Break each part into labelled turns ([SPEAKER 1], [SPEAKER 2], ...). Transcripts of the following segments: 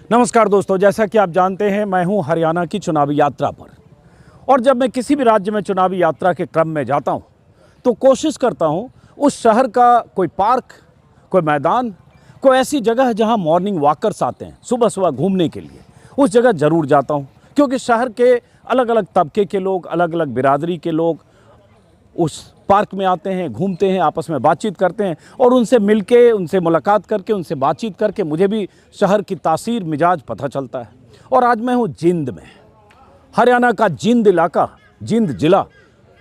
[SPEAKER 1] नमस्कार दोस्तों, जैसा कि आप जानते हैं मैं हूं हरियाणा की चुनावी यात्रा पर। और जब मैं किसी भी राज्य में चुनावी यात्रा के क्रम में जाता हूं तो कोशिश करता हूं उस शहर का कोई पार्क, कोई मैदान, कोई ऐसी जगह जहां मॉर्निंग वॉकर्स आते हैं सुबह सुबह घूमने के लिए, उस जगह ज़रूर जाता हूं। क्योंकि शहर के अलग अलग तबके के लोग, अलग अलग बिरादरी के लोग उस पार्क में आते हैं, घूमते हैं, आपस में बातचीत करते हैं और उनसे मिलके, उनसे मुलाकात करके, उनसे बातचीत करके मुझे भी शहर की तासीर मिजाज पता चलता है। और आज मैं हूँ जिंद में, हरियाणा का जिंद इलाका, जिंद जिला,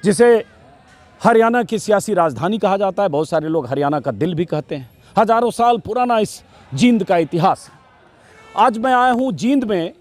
[SPEAKER 1] जिसे हरियाणा की सियासी राजधानी कहा जाता है। बहुत सारे लोग हरियाणा का दिल भी कहते हैं। हज़ारों साल पुराना इस जिंद का इतिहास है। आज मैं आया हूँ जिंद में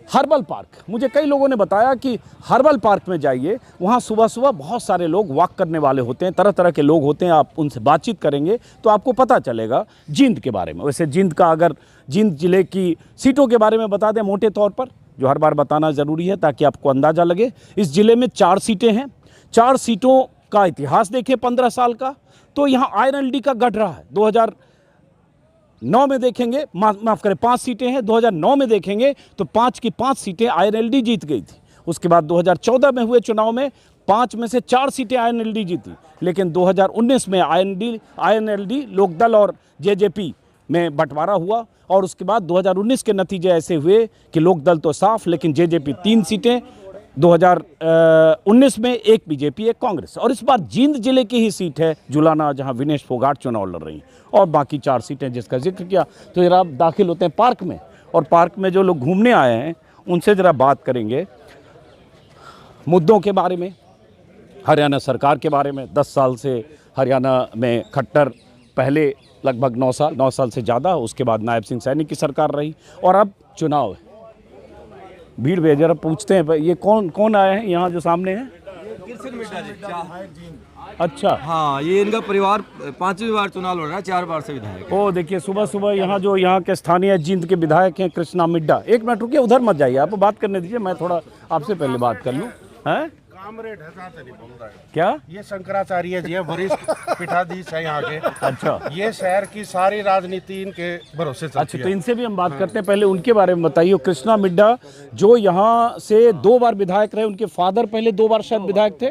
[SPEAKER 1] हर्बल पार्क। मुझे कई लोगों ने बताया कि हर्बल पार्क में जाइए, वहाँ सुबह सुबह बहुत सारे लोग वॉक करने वाले होते हैं, तरह तरह के लोग होते हैं। आप उनसे बातचीत करेंगे तो आपको पता चलेगा जिंद के बारे में। वैसे जिंद का, अगर जिंद ज़िले की सीटों के बारे में बता दें मोटे तौर पर, जो हर बार बताना ज़रूरी है ताकि आपको अंदाज़ा लगे। इस ज़िले में 4 सीटें हैं। 4 सीटों का इतिहास देखें 15 साल का, तो यहाँ INLD का गढ़ रहा है। 2009 में देखेंगे, माफ़ करें 5 सीटें हैं। 2009 में देखेंगे तो 5 की 5 सीटें INLD जीत गई थी। उसके बाद 2014 में हुए चुनाव में 5 में से 4 सीटें INLD जीती। लेकिन 2019 में INLD लोकदल और JJP में बंटवारा हुआ और उसके बाद 2019 के नतीजे ऐसे हुए कि लोकदल तो साफ, लेकिन JJP 3 सीटें, 2019 में 1 BJP 1 कांग्रेस। और इस बार जिंद जिले की ही सीट है जुलाना, जहां विनेश फोगाट चुनाव लड़ रही हैं, और बाकी 4 सीटें जिसका जिक्र किया। तो जरा आप दाखिल होते हैं पार्क में, और पार्क में जो लोग घूमने आए हैं उनसे ज़रा बात करेंगे मुद्दों के बारे में, हरियाणा सरकार के बारे में। 10 साल से हरियाणा में खट्टर, पहले लगभग 9 साल से ज़्यादा, उसके बाद नायब सिंह सैनी की सरकार रही और अब चुनाव है। भीड़ में जरा पूछते हैं, ये कौन आए हैं यहाँ जो सामने है? अच्छा,
[SPEAKER 2] हाँ, ये इनका परिवार 5वीं बार चुनाव लड़ रहा है, 4 बार से विधायक।
[SPEAKER 1] ओ देखिए, सुबह सुबह यहाँ के स्थानीय जिंद के विधायक हैं कृष्णा मिड्डा। एक मिनट रुकिए, उधर मत जाइए, आप बात करने दीजिए, मैं थोड़ा आपसे पहले बात कर लूँ। हैं क्या?
[SPEAKER 3] ये शंकराचार्य जी है, वरिष्ठ पीठाधीश है यहाँ के।
[SPEAKER 1] अच्छा,
[SPEAKER 3] ये शहर की सारी राजनीति इनके भरोसे चलती
[SPEAKER 1] अच्छा,
[SPEAKER 3] है।
[SPEAKER 1] तो इनसे भी हम बात करते हैं। पहले उनके बारे में बताइए। कृष्णा मिड्डा जो यहाँ से 2 बार विधायक रहे, उनके फादर पहले 2 बार शायद विधायक थे,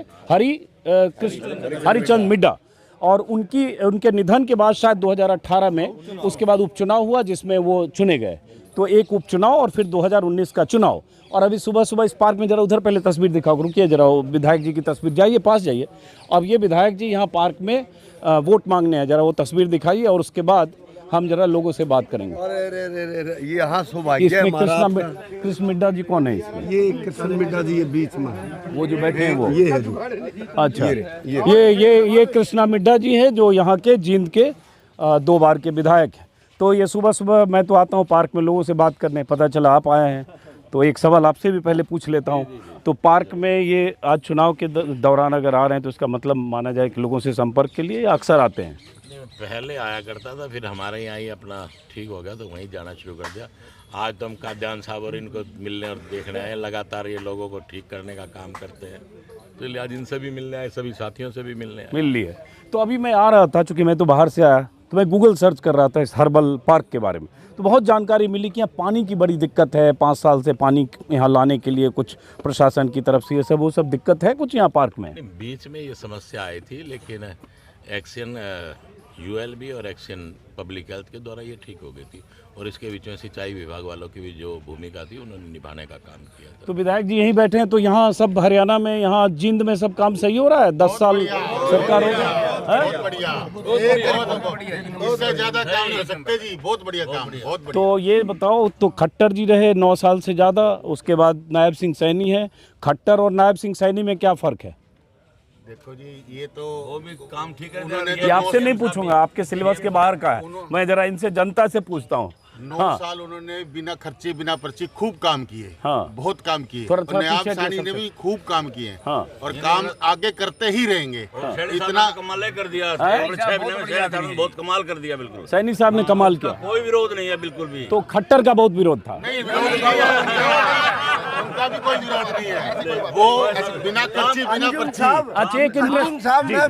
[SPEAKER 1] हरिचंद मिड्डा, और उनके निधन के बाद शायद 2018 में उसके बाद उपचुनाव हुआ जिसमें वो चुने गए। तो एक उपचुनाव और फिर 2019 का चुनाव। और अभी सुबह सुबह इस पार्क में जरा उधर पहले तस्वीर दिखाओ, रुकिए जरा, विधायक जी की तस्वीर, जाइए पास जाइए। अब ये विधायक जी यहाँ पार्क में वोट मांगने हैं, जरा वो तस्वीर दिखाइए और उसके बाद हम जरा लोगों से बात करेंगे।
[SPEAKER 4] अरे ये यहाँ सौभाग्य है हमारा।
[SPEAKER 1] कृष्ण मिड्डा जी कौन है इसमें?
[SPEAKER 4] ये कृष्ण मिड्डा जी ये बीच में
[SPEAKER 1] वो जो बैठे हैं वो,
[SPEAKER 4] ये है जो।
[SPEAKER 1] अच्छा, ये कृष्णा मिड्डा जी है जो यहाँ के जिंद के 2 बार के विधायक हैं। तो ये सुबह सुबह मैं तो आता हूँ पार्क में लोगों से बात करने, पता चला आप आए हैं, तो एक सवाल आपसे भी पहले पूछ लेता हूँ। तो पार्क में ये आज चुनाव के दौरान अगर आ रहे हैं तो इसका मतलब माना जाए कि लोगों से संपर्क के लिए या अक्सर आते हैं?
[SPEAKER 5] पहले आया करता था, फिर हमारे यहाँ ही अपना ठीक हो गया तो वहीं जाना शुरू कर दिया। आज तो हम काद्यान साहब और इनको मिलने और देखने आए, लगातार ये लोगों को ठीक करने का काम करते हैं, तो इसलिए आज इनसे भी मिलने आए, सभी साथियों से भी मिलने आए।
[SPEAKER 1] मिल लिए। तो अभी मैं आ रहा था, चूँकि मैं तो बाहर से आया, तो मैं गूगल सर्च कर रहा था इस हर्बल पार्क के बारे में, तो बहुत जानकारी मिली कि यहाँ पानी की बड़ी दिक्कत है। 5 साल से पानी यहाँ लाने के लिए कुछ प्रशासन की तरफ से ये सब दिक्कत है कुछ यहाँ पार्क में?
[SPEAKER 5] बीच में ये समस्या आई थी, लेकिन एक्शन ULB और एक्शन पब्लिक हेल्थ के द्वारा ये ठीक हो गई थी, और इसके बीच में सिंचाई विभाग वालों की भी जो भूमिका थी उन्होंने निभाने का काम किया था।
[SPEAKER 1] तो विधायक जी यहीं बैठे हैं, तो यहाँ सब हरियाणा में, यहाँ जिंद में सब काम सही हो रहा है? 10 साल सरकार हो गई,
[SPEAKER 3] बहुत बढ़िया, उससे ज्यादा काम कर सकते जी, बहुत बढ़िया काम, बहुत बढ़िया।
[SPEAKER 1] तो ये बताओ, तो खट्टर जी रहे 9 साल से ज़्यादा, उसके बाद नायब सिंह सैनी है। खट्टर और नायब सिंह सैनी में क्या फ़र्क है?
[SPEAKER 3] देखो जी, ये तो
[SPEAKER 5] वो भी काम ठीक है।
[SPEAKER 1] ये आपसे नहीं पूछूंगा, आपके सिलेबस के बाहर का है, मैं जरा इनसे जनता से पूछता हूँ।
[SPEAKER 3] 9 साल उन्होंने बिना खर्चे बिना पर्ची खूब काम किए।
[SPEAKER 1] हाँ,
[SPEAKER 3] बहुत काम किए।
[SPEAKER 1] थोड़ा
[SPEAKER 3] नायब
[SPEAKER 1] पीछे
[SPEAKER 3] सानी ने भी खूब काम किए।
[SPEAKER 1] हाँ,
[SPEAKER 3] और काम आगे करते ही रहेंगे।
[SPEAKER 5] इतना कमाल कर दिया, 6 महीने में बहुत कमाल कर दिया। बिल्कुल
[SPEAKER 1] सैनी साहब ने कमाल किया,
[SPEAKER 5] कोई विरोध नहीं है बिल्कुल भी।
[SPEAKER 1] तो खट्टर का बहुत विरोध था।
[SPEAKER 3] उनका भी कोई विरोध नहीं है, वो बिना कच्ची बिना
[SPEAKER 4] अंजुम
[SPEAKER 3] पर्ची।
[SPEAKER 4] साहब,
[SPEAKER 1] अच्छा, एक
[SPEAKER 4] अंजुम साहब,
[SPEAKER 1] जी,
[SPEAKER 4] मैं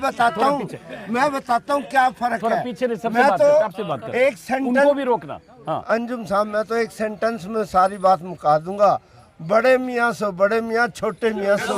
[SPEAKER 4] बताता हूँ क्या फर्क
[SPEAKER 1] थोड़ा
[SPEAKER 4] है।
[SPEAKER 1] पीछे नहीं, सबसे
[SPEAKER 4] मैं
[SPEAKER 1] बात
[SPEAKER 4] तो
[SPEAKER 1] कर, आपसे बात कर।
[SPEAKER 4] एक
[SPEAKER 1] उनको
[SPEAKER 4] सेंटेंस,
[SPEAKER 1] भी रोकना। हाँ,
[SPEAKER 4] अंजुम साहब, मैं तो एक सेंटेंस में सारी बात मुका दूंगा। बड़े मियाँ सो बड़े मियाँ, छोटे मियाँ सो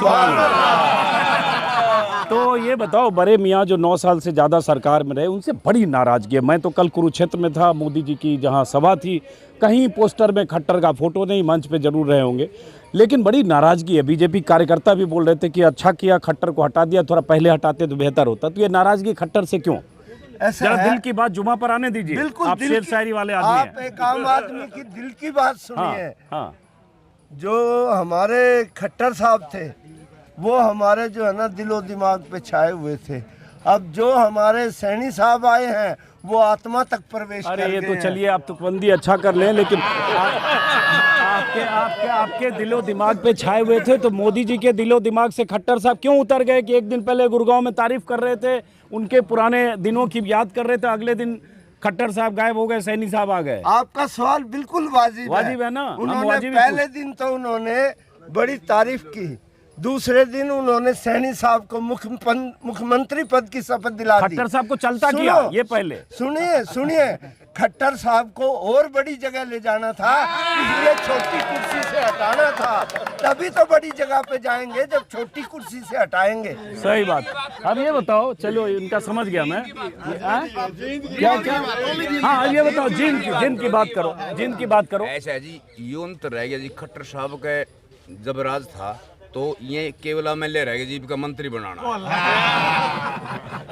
[SPEAKER 1] तो ये बताओ, बड़े मियाँ जो 9 साल से ज़्यादा सरकार में रहे, उनसे बड़ी नाराज़गी है। मैं तो कल कुरुक्षेत्र में था, मोदी जी की जहाँ सभा थी, कहीं पोस्टर में खट्टर का फोटो नहीं, मंच पे जरूर रहे होंगे, लेकिन बड़ी नाराज़गी है। बीजेपी कार्यकर्ता भी बोल रहे थे कि अच्छा किया खट्टर को हटा दिया, थोड़ा पहले हटाते तो बेहतर होता। तो ये नाराज़गी खट्टर से क्यों?
[SPEAKER 4] ऐसा
[SPEAKER 1] जरा
[SPEAKER 4] है।
[SPEAKER 1] दिल की बात जुमा पर आने दीजिए।
[SPEAKER 4] बिल्कुल,
[SPEAKER 1] आप
[SPEAKER 4] दिल
[SPEAKER 1] शेर
[SPEAKER 4] की-
[SPEAKER 1] शायरी वाले आदमी
[SPEAKER 4] आप
[SPEAKER 1] हैं।
[SPEAKER 4] एक आम आदमी की दिल की बात
[SPEAKER 1] हाँ,
[SPEAKER 4] सुनिए।
[SPEAKER 1] हाँ,
[SPEAKER 4] जो हमारे खट्टर साहब थे, वो हमारे जो है ना दिलो दिमाग पे छाए हुए थे। अब जो हमारे सैनी साहब आए हैं, वो आत्मा तक प्रवेश
[SPEAKER 1] अरे
[SPEAKER 4] कर
[SPEAKER 1] ये
[SPEAKER 4] गए
[SPEAKER 1] तो
[SPEAKER 4] हैं।
[SPEAKER 1] चलिए, आप तुकबंदी अच्छा कर लें, लेकिन आपके दिलो दिमाग पे छाए हुए थे, तो मोदी जी के दिलो दिमाग से खट्टर साहब क्यों उतर गए कि एक दिन पहले गुड़गांव में तारीफ कर रहे थे, उनके पुराने दिनों की याद कर रहे थे, अगले दिन खट्टर साहब गायब हो गए, सैनी साहब आ गए।
[SPEAKER 4] आपका सवाल बिल्कुल वाजिब
[SPEAKER 1] है ना, हम
[SPEAKER 4] उन्होंने
[SPEAKER 1] वाजिब ही
[SPEAKER 4] पहले दिन तो उन्होंने बड़ी तारीफ की, दूसरे दिन उन्होंने सैनी साहब को मुख्यमंत्री पद की शपथ दिला दी।
[SPEAKER 1] खट्टर साहब को चलता
[SPEAKER 4] सुनो,
[SPEAKER 1] किया ये पहले।
[SPEAKER 4] सुनिए, खट्टर साहब को और बड़ी जगह ले जाना था, इसलिए छोटी कुर्सी से हटाना था। तभी तो बड़ी जगह पे जाएंगे जब छोटी कुर्सी से हटाएंगे।
[SPEAKER 1] सही बात। अब ये बताओ, चलो इनका समझ गया मैं। क्या क्या? हाँ, अब ये बताओ, जिन की बात करो, जिन की बात करो।
[SPEAKER 6] ऐसा है जी, यूं तो रह गया जी, खट्टर साहब के जब राज था तो ये केवल एमएलए रह गए जी का मंत्री बनाना।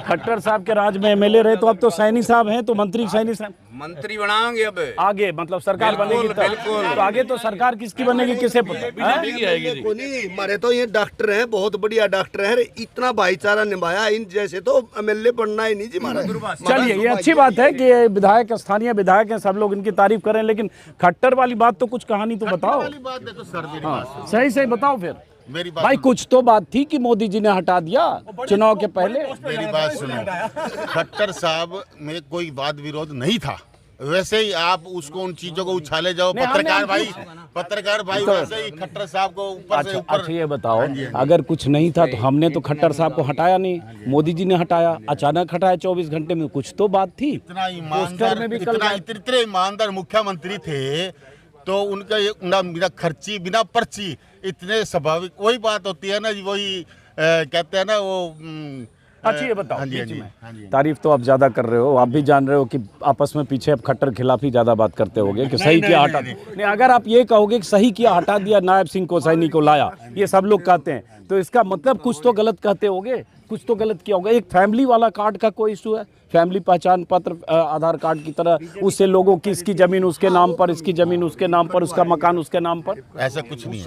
[SPEAKER 1] खट्टर साहब के राज में एमएलए रहे, तो अब तो सैनी साहब हैं, तो मंत्री सैनी साहब
[SPEAKER 6] मंत्री बनाएंगे अब
[SPEAKER 1] आगे, मतलब सरकार बनेगी तब।
[SPEAKER 6] बिल्कुल।
[SPEAKER 1] तो आगे तो सरकार किसकी बनेगी, किसे पता?
[SPEAKER 4] को नहीं, हमारे तो ये डॉक्टर हैं, बहुत बढ़िया डॉक्टर है, इतना भाईचारा निभाया, इन जैसे तो एमएलए बनना ही नहीं जी हमारा।
[SPEAKER 1] चलिए, ये अच्छी बात है कि ये विधायक, स्थानीय विधायक हैं, सब लोग इनकी तारीफ करें, लेकिन खट्टर वाली बात तो कुछ कहानी तो बताओ।
[SPEAKER 3] वाली बात देखो सर, मेरी बात सुनो।
[SPEAKER 1] सही बताओ फिर
[SPEAKER 3] मेरी बात
[SPEAKER 1] भाई, कुछ तो बात थी कि मोदी जी ने हटा दिया चुनाव के पहले।
[SPEAKER 3] मेरी बात सुनो, खट्टर साहब में कोई वाद विरोध नहीं था, वैसे ही आप उसको उन चीजों को उछाले जाओ। पत्रकार भाई वैसे ही खट्टर साहब को ऊपर से ऊपर।
[SPEAKER 1] अच्छा ये बताओ, अगर कुछ नहीं था तो हमने तो खट्टर साहब को हटाया नहीं, मोदी जी ने हटाया, अचानक हटाया 24 घंटे में, कुछ तो बात थी।
[SPEAKER 3] इतना ईमानदार, इतने ईमानदार मुख्यमंत्री थे, तो उनका बिना खर्ची बिना पर्ची, इतने स्वाभाविक वही बात होती है ना जी, वही कहते हैं ना वो।
[SPEAKER 1] अच्छा ये बताओ,
[SPEAKER 3] हाँ जी, हाँ
[SPEAKER 1] बीच
[SPEAKER 3] जी,
[SPEAKER 1] में
[SPEAKER 3] हाँ जी।
[SPEAKER 1] तारीफ तो आप ज्यादा कर रहे हो, आप भी जान रहे हो कि आपस में पीछे अब खट्टर खिलाफ ही ज्यादा बात करते होगे कि सही किया हटा नहीं, अगर आप ये कहोगे कि सही किया हटा दिया, नायब सिंह को सैनी को लाया, ये सब लोग कहते हैं, तो इसका मतलब कुछ तो गलत कहते होगे, कुछ तो गलत किया होगा। एक फैमिली वाला कार्ड का कोई इशू है, फैमिली पहचान पत्र आधार कार्ड की तरह, उससे लोगों की इसकी जमीन उसके नाम पर, इसकी जमीन उसके नाम पर, उसका मकान उसके नाम पर,
[SPEAKER 3] ऐसा कुछ नहीं है।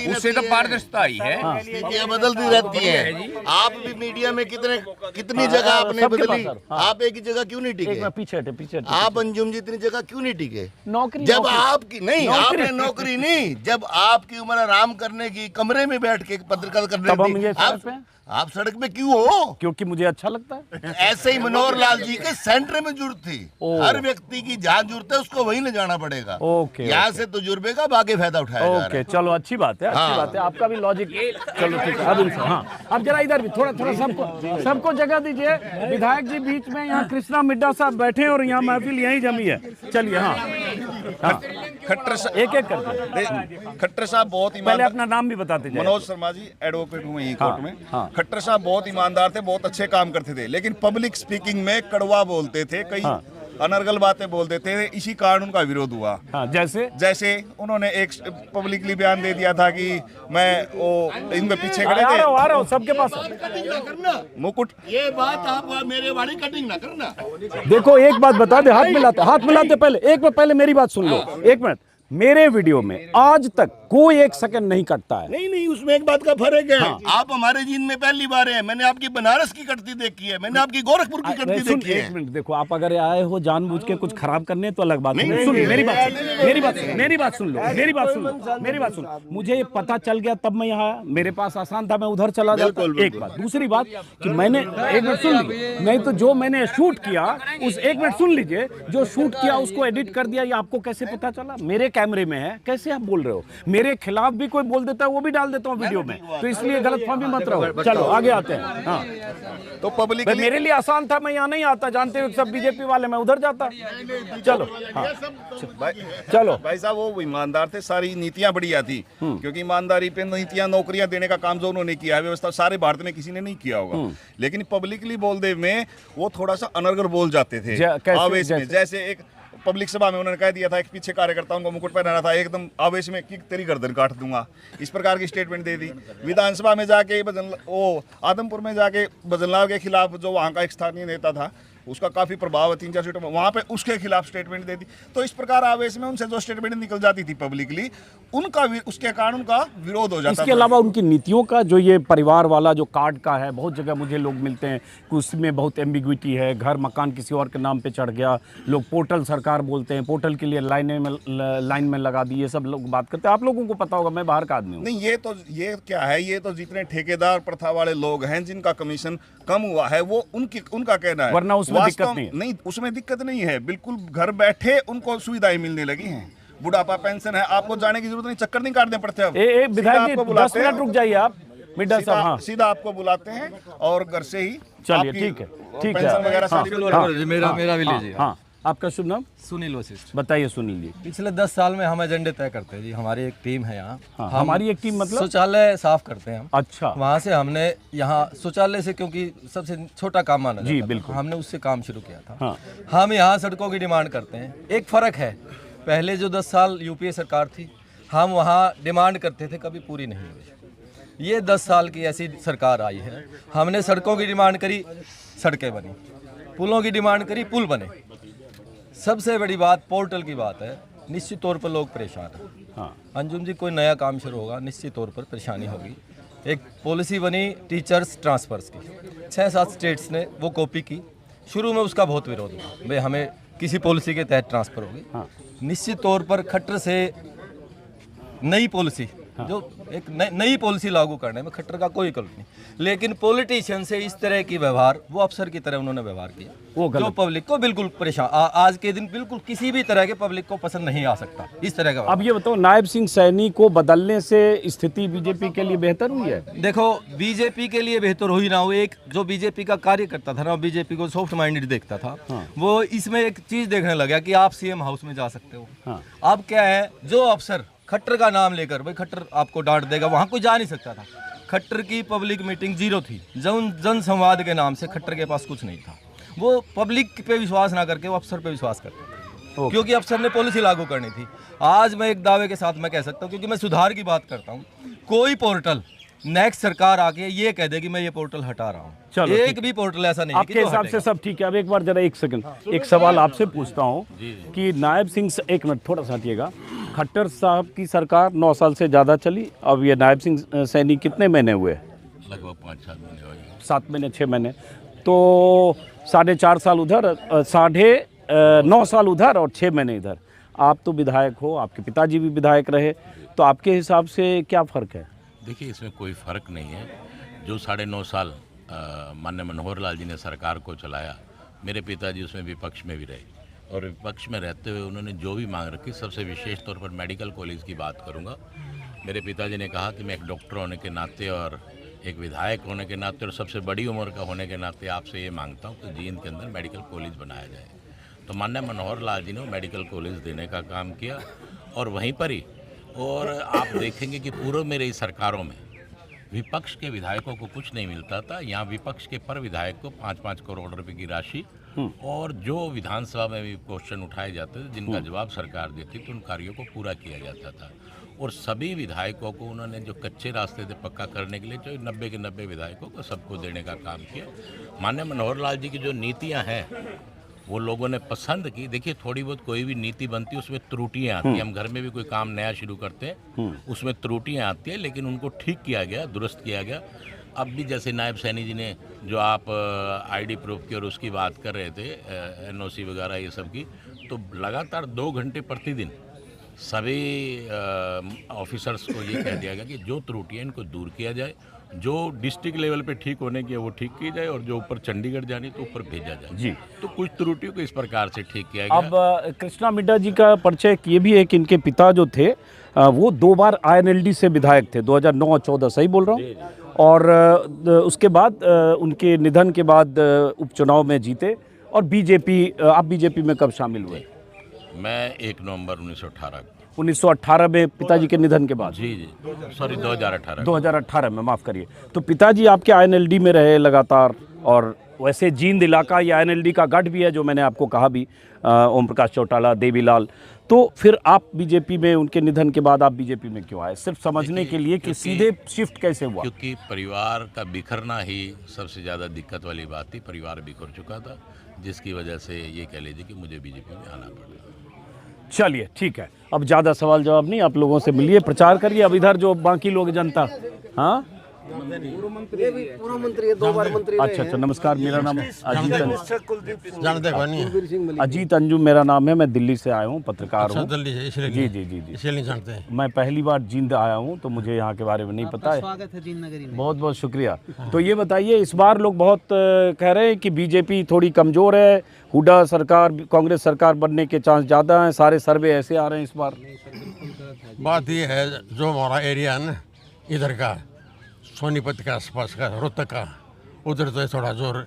[SPEAKER 6] उससे तो पारदर्शिता ही है।
[SPEAKER 3] स्थितियां बदलती रहती हैं। आप भी मीडिया में कितनी जगह आपने
[SPEAKER 1] सबके
[SPEAKER 3] बदली,
[SPEAKER 1] पास, हाँ।
[SPEAKER 3] आप एक ही जगह क्यों नहीं
[SPEAKER 1] एक
[SPEAKER 3] टिके?
[SPEAKER 1] मैं पीछे हटे।
[SPEAKER 3] आप अंजुम जी इतनी जगह क्यों नहीं टिके?
[SPEAKER 1] नौकरी
[SPEAKER 3] जब आपकी नहीं,
[SPEAKER 1] नौकरी।
[SPEAKER 3] आपने नौकरी नहीं, जब आपकी उम्र आराम करने की, कमरे में बैठ के पत्रकार करने
[SPEAKER 1] तब हम
[SPEAKER 3] की,
[SPEAKER 1] ये सड़क पे?
[SPEAKER 3] आप सड़क पे क्यों हो?
[SPEAKER 1] क्योंकि मुझे अच्छा लगता है।
[SPEAKER 3] ऐसे ही मनोहर लाल जी के सेंटर में जरूरत थी। हर व्यक्ति की जहाँ जरूरत है उसको वहीं ले जाना पड़ेगा।
[SPEAKER 1] ओके,
[SPEAKER 3] यहाँ से तजुर्बे का बाकी फायदा उठाया जा रहा
[SPEAKER 1] ओके,
[SPEAKER 3] है।
[SPEAKER 1] चलो अच्छी बात है, अच्छी बात है, आपका भी लॉजिक। चलो ठीक है, अब इनसे, हाँ, अब जरा इधर भी थोड़ा सबको जगह दीजिए। विधायक जी बीच में, यहाँ कृष्णा मिड्डा साहब बैठे और यहाँ महफिल यहीं जमी है। चलिए, हाँ,
[SPEAKER 7] खट्टर
[SPEAKER 1] एक करके
[SPEAKER 7] खट्टर साहब बहुत
[SPEAKER 1] पहले
[SPEAKER 7] ईमानदार।
[SPEAKER 1] अपना नाम भी बताते जाइए।
[SPEAKER 7] मनोज शर्मा जी एडवोकेट हूँ यही
[SPEAKER 1] हाँ,
[SPEAKER 7] कोर्ट में।
[SPEAKER 1] हाँ।
[SPEAKER 7] खट्टर साहब बहुत ईमानदार थे, बहुत अच्छे काम करते थे, लेकिन पब्लिक स्पीकिंग में कड़वा बोलते थे, कई
[SPEAKER 1] हाँ।
[SPEAKER 7] अनर्गल बातें बोलते थे, इसी कारण उनका विरोध हुआ।
[SPEAKER 1] हाँ, जैसे
[SPEAKER 7] उन्होंने एक पब्लिकली बयान दे दिया था कि मैं वो इनके पीछे खड़े
[SPEAKER 1] आ रहा
[SPEAKER 7] थे,
[SPEAKER 1] हूँ सबके पास।
[SPEAKER 7] मुकुट।
[SPEAKER 3] ये बात आप मेरे वाली कटिंग ना करना।
[SPEAKER 1] देखो एक बात बता दे, हाथ मिलाते पहले, एक मिनट पहले मेरी बात सुन लो, एक मिनट। मेरे वीडियो में आज तक कोई एक सेकंड नहीं कटता है।
[SPEAKER 3] नहीं, उसमें एक बात का फर्क है। आप हमारे जीन में पहली बार है, मैंने आपकी बनारस की कटती देखी है, मैंने आपकी गोरखपुर की कटती
[SPEAKER 1] सुन,
[SPEAKER 3] देखी है।
[SPEAKER 1] एक मिनट देखो, आप अगर आए हो जानबूझ के कुछ खराब करने तो अलग बात है। सुन मेरी बात सुन। मुझे ये पता चल गया तब मैं यहाँ आया, मेरे पास आसान था, मैं उधर चला जाता। एक बात, दूसरी बात कि मैंने, एक मिनट सुन लीजिए, नहीं तो जो मैंने शूट किया उस, एक मिनट सुन लीजिए, जो शूट किया उसको एडिट कर दिया, ये आपको कैसे पता चला? मेरे कैमरे में है, कैसे आप बोल रहे हो? मेरे खिलाफ भी कोई बोल देता है वो भी डाल देता हूँ वीडियो में, तो इसलिए गलतफहमी मत रहो। चलो आगे आते हैं। हाँ,
[SPEAKER 7] तो पब्लिक
[SPEAKER 1] भाई मेरे लिए आसान था, मैं यहाँ नहीं आता, जानते हो सब बीजेपी वाले, मैं उधर जाता। चलो हाँ, चलो
[SPEAKER 7] भाई साहब वो ईमानदार थे, सारी नीतियां बढ़िया थी, क्योंकि ईमानदारी पे नीतियां नौकरियां देने का काम जो उन्होंने किया है, व्यवस्था सारे भारत में किसी ने नहीं किया होगा। लेकिन पब्लिकली बोलने में वो थोड़ा सा अनर्गल बोल जाते थे आवेश में। जैसे एक पब्लिक सभा में उन्होंने कह दिया था, एक पीछे कार्यकर्ताओं को मुकुट पहनाना था, एकदम आवेश में कि तेरी गर्दन काट दूंगा, इस प्रकार की स्टेटमेंट दे दी। विधानसभा में जाके आदमपुर में जाके भजनलाल के खिलाफ, जो वहाँ का एक स्थानीय नेता था, उसका काफी प्रभाव है 3-4 सीटों में, वहां पे उसके खिलाफ स्टेटमेंट दे दी। तो इस प्रकार आवेश में उनसे जो स्टेटमेंट निकल जाती थी पब्लिकली, उनका उसके कारण उनका विरोध हो जाता था।
[SPEAKER 1] इसके अलावा उनकी नीतियों का जो ये परिवार वाला जो कार्ड का है, बहुत जगह मुझे लोग मिलते हैं कि उसमें बहुत एम्बिग्विटी है, घर मकान किसी और के नाम पे चढ़ गया, लोग पोर्टल सरकार बोलते हैं, पोर्टल के लिए लाइन में लगा दी, ये सब लोग बात करते हैं। आप लोगों को पता होगा, मैं बाहर का आदमी हूँ।
[SPEAKER 7] नहीं, ये क्या है, ये तो जितने ठेकेदार प्रथा वाले लोग हैं जिनका कमीशन कम हुआ है, वो उनका कहना है,
[SPEAKER 1] वरना उसमें दिक्कत
[SPEAKER 7] नहीं, उसमें दिक्कत नहीं है। बिल्कुल घर बैठे उनको सुविधाएं मिलने लगी हैं, बुढ़ापा पेंशन है, आपको जाने की जरूरत नहीं, चक्कर नहीं काटने पड़ते। अब
[SPEAKER 1] विधायक जी 10 मिनट रुक जाइए आप, मिड्डा साहब। हाँ,
[SPEAKER 7] सीधा आपको बुलाते हैं और घर से ही
[SPEAKER 1] चलिए, ठीक है, ठीक है।
[SPEAKER 7] पेंशन वगैरह सारी
[SPEAKER 2] मेरा भी लीजिए।
[SPEAKER 1] हाँ, आपका शुभ नाम?
[SPEAKER 8] सुनील वशिष्ठ।
[SPEAKER 1] बताइए सुनील जी।
[SPEAKER 8] पिछले 10 साल में हम एजेंडे तय करते हैं जी, हमारी एक टीम है यहाँ।
[SPEAKER 1] हाँ, हमारी एक टीम मतलब
[SPEAKER 8] शौचालय साफ करते हैं हम।
[SPEAKER 1] अच्छा,
[SPEAKER 8] वहाँ से हमने यहाँ शौचालय से, क्योंकि सबसे छोटा काम माना
[SPEAKER 1] जी,
[SPEAKER 8] जाता था,
[SPEAKER 1] बिल्कुल।
[SPEAKER 8] हमने उससे काम शुरू किया था।
[SPEAKER 1] हाँ।
[SPEAKER 8] हम यहाँ सड़कों की डिमांड करते हैं। एक फ़र्क है, पहले जो 10 साल यूपीए सरकार थी, हम वहाँ डिमांड करते थे, कभी पूरी नहीं हुई। ये 10 साल की ऐसी सरकार आई है, हमने सड़कों की डिमांड करी, सड़कें बनी, पुलों की डिमांड करी, पुल बने। सबसे बड़ी बात पोर्टल की बात है, निश्चित तौर पर लोग परेशान हैं।
[SPEAKER 1] हाँ,
[SPEAKER 8] अंजुम जी, कोई नया काम शुरू होगा, निश्चित तौर पर परेशानी होगी। एक पॉलिसी बनी टीचर्स ट्रांसफर्स की, 6-7 स्टेट्स ने वो कॉपी की। शुरू में उसका बहुत विरोध हुआ, भाई हमें किसी पॉलिसी के तहत ट्रांसफ़र होगी।
[SPEAKER 1] हाँ।
[SPEAKER 8] निश्चित तौर पर खट्टर से नई पॉलिसी, जो एक नई पॉलिसी लागू करने में खट्टर का कोई गलत नहीं, लेकिन पॉलिटिशियन से इस तरह की व्यवहार, वो अफसर की तरह उन्होंने व्यवहार किया,
[SPEAKER 1] वो गलत।
[SPEAKER 8] जो पब्लिक को बिल्कुल परेशान, आज के दिन बिल्कुल किसी भी तरह के पब्लिक को पसंद नहीं आ सकता इस तरह का।
[SPEAKER 1] अब ये बताओ, नायब सिंह सैनी को बदलने से स्थिति बीजेपी के लिए बेहतर हुई है?
[SPEAKER 8] देखो, बीजेपी के लिए बेहतर हो ही ना हो, एक जो बीजेपी का कार्यकर्ता था ना, बीजेपी को सॉफ्ट माइंडेड देखता था,
[SPEAKER 1] हाँ।
[SPEAKER 8] वो इसमें एक चीज देखने लगा कि आप सीएम हाउस में जा सकते हो।
[SPEAKER 1] हाँ।
[SPEAKER 8] अब क्या है, जो अफसर खट्टर का नाम लेकर, भाई खट्टर आपको डांट देगा, वहां कोई जा नहीं सकता था। खट्टर की पब्लिक मीटिंग 0 थी, जन संवाद के नाम से खट्टर के पास कुछ नहीं था। वो पब्लिक पे विश्वास ना करके वो अफसर पे विश्वास करते थे, क्योंकि अफसर ने पॉलिसी लागू करनी थी। आज मैं एक दावे के साथ मैं कह सकता हूँ, क्योंकि मैं सुधार की बात करता हूँ, कोई पोर्टल नेक्स्ट सरकार आके ये कह दे कि मैं ये पोर्टल हटा रहा हूँ,
[SPEAKER 1] चलो,
[SPEAKER 8] एक भी पोर्टल ऐसा नहीं है कि
[SPEAKER 1] आपके
[SPEAKER 8] जो
[SPEAKER 1] हिसाब से
[SPEAKER 8] हटेगा।
[SPEAKER 1] सब ठीक है। अब एक बार जरा एक सेकंड, एक सवाल आपसे पूछता हूँ कि नायब सिंह, एक मिनट थोड़ा सा हटिएगा, खट्टर साहब की सरकार 9 साल से ज़्यादा चली, अब ये नायब सिंह सैनी कितने महीने हुए?
[SPEAKER 5] लगभग 5-7 महीने हो गए।
[SPEAKER 1] 7 महीने 6 महीने, तो 4.5 साल उधर, 9.5 साल उधर और 6 महीने इधर। आप तो विधायक हो, आपके पिताजी भी विधायक रहे, तो आपके हिसाब से क्या फ़र्क है?
[SPEAKER 5] देखिए, इसमें कोई फ़र्क नहीं है। जो 9.5 साल माननीय मनोहर लाल जी ने सरकार को चलाया, मेरे पिताजी उसमें विपक्ष में भी रहे, और विपक्ष में रहते हुए उन्होंने जो भी मांग रखी, सबसे विशेष तौर पर मेडिकल कॉलेज की बात करूंगा। मेरे पिताजी ने कहा कि मैं एक डॉक्टर होने के नाते और एक विधायक होने के नाते और सबसे बड़ी उम्र का होने के नाते आपसे ये मांगता हूँ कि जींद के अंदर मेडिकल कॉलेज बनाया जाए। तो माननीय मनोहर लाल जी ने मेडिकल कॉलेज देने का काम किया, और वहीं पर ही, और आप देखेंगे कि पूर्व में रही सरकारों में विपक्ष के विधायकों को कुछ नहीं मिलता था। यहाँ विपक्ष के पर विधायक को 5-5 करोड़ रुपए की राशि, और जो विधानसभा में भी क्वेश्चन उठाए जाते थे जिनका जवाब सरकार देती तो उन कार्यों को पूरा किया जाता था। और सभी विधायकों को उन्होंने जो कच्चे रास्ते थे पक्का करने के लिए, जो 90 के 90 विधायकों को सबको देने का काम किया। माननीय मनोहर लाल जी की जो नीतियाँ हैं वो लोगों ने पसंद की। देखिए, थोड़ी बहुत कोई भी नीति बनती है उसमें त्रुटियां आती हैं। हम घर में भी कोई काम नया शुरू करते हैं, उसमें त्रुटियां आती है, लेकिन उनको ठीक किया गया, दुरुस्त किया गया। अब भी जैसे नायब सैनी जी ने जो आप आईडी प्रूफ की और उसकी बात कर रहे थे, एनओसी वगैरह ये सब की, तो लगातार 2 घंटे प्रतिदिन सभी ऑफिसर्स को ये कह दिया गया कि जो त्रुटियां इनको दूर किया जाए, जो डिस्ट्रिक्ट लेवल पे ठीक होने की है वो ठीक की जाए, और जो ऊपर चंडीगढ़ जानी तो ऊपर भेजा जाए
[SPEAKER 1] जी।
[SPEAKER 5] तो कुछ त्रुटियों को इस प्रकार से ठीक किया गया।
[SPEAKER 1] अब कृष्णा मिड्डा जी का परिचय ये भी है कि इनके पिता जो थे वो 2 बार INLD से विधायक थे, 2009 और 14, सही बोल रहा हूँ। और उसके बाद उनके निधन के बाद उपचुनाव में जीते। और बीजेपी, आप बीजेपी में कब शामिल हुए?
[SPEAKER 5] मैं 1 नवंबर 1918
[SPEAKER 1] 1918 में, पिताजी के निधन के बाद?
[SPEAKER 5] जी, सॉरी
[SPEAKER 1] 2018 में, माफ़ करिए। तो पिताजी आपके INLD में रहे लगातार, और वैसे जींद इलाका ये INLD का गढ़ भी है, जो मैंने आपको कहा भी, ओम प्रकाश चौटाला, देवीलाल। तो फिर आप बीजेपी में, उनके निधन के बाद आप बीजेपी में क्यों आए? सिर्फ समझने के लिए कि सीधे शिफ्ट कैसे हुआ?
[SPEAKER 5] क्योंकि परिवार का बिखरना ही सबसे ज़्यादा दिक्कत वाली बात थी। परिवार बिखर चुका था, जिसकी वजह से ये कह लीजिए कि मुझे बीजेपी में आना पड़ा।
[SPEAKER 1] चलिए ठीक है, अब ज़्यादा सवाल जवाब नहीं, आप लोगों से मिलिए, प्रचार करिए। अब इधर जो बाकी लोग जनता, हाँ
[SPEAKER 9] पूर्व मंत्री है, 2 बार मंत्री रहे
[SPEAKER 1] अच्छा, नमस्कार, मेरा नाम अजीत
[SPEAKER 9] हैं।
[SPEAKER 1] अजीत अंजुम मेरा नाम है। मैं दिल्ली से आया हूँ, पत्रकार हूँ।
[SPEAKER 10] दिल्ली से, इसलिए
[SPEAKER 1] जी जी जी जी,
[SPEAKER 10] इसलिए नहीं जानते हैं।
[SPEAKER 1] मैं पहली बार जींद आया हूँ, तो मुझे यहाँ के बारे में नहीं पता है।
[SPEAKER 9] स्वागत है जींद नगरी में।
[SPEAKER 1] बहुत बहुत शुक्रिया। तो ये बताइए, इस बार लोग बहुत कह रहे हैं कि बीजेपी थोड़ी कमज़ोर है, हुड्डा सरकार, कांग्रेस सरकार बनने के चांस ज़्यादा हैं, सारे सर्वे ऐसे आ रहे हैं इस बार।
[SPEAKER 10] बात ये है, जो हमारा एरिया है ना इधर का, सोनीपत के आसपास का, रोहतक का, उधर तो थोड़ा जोर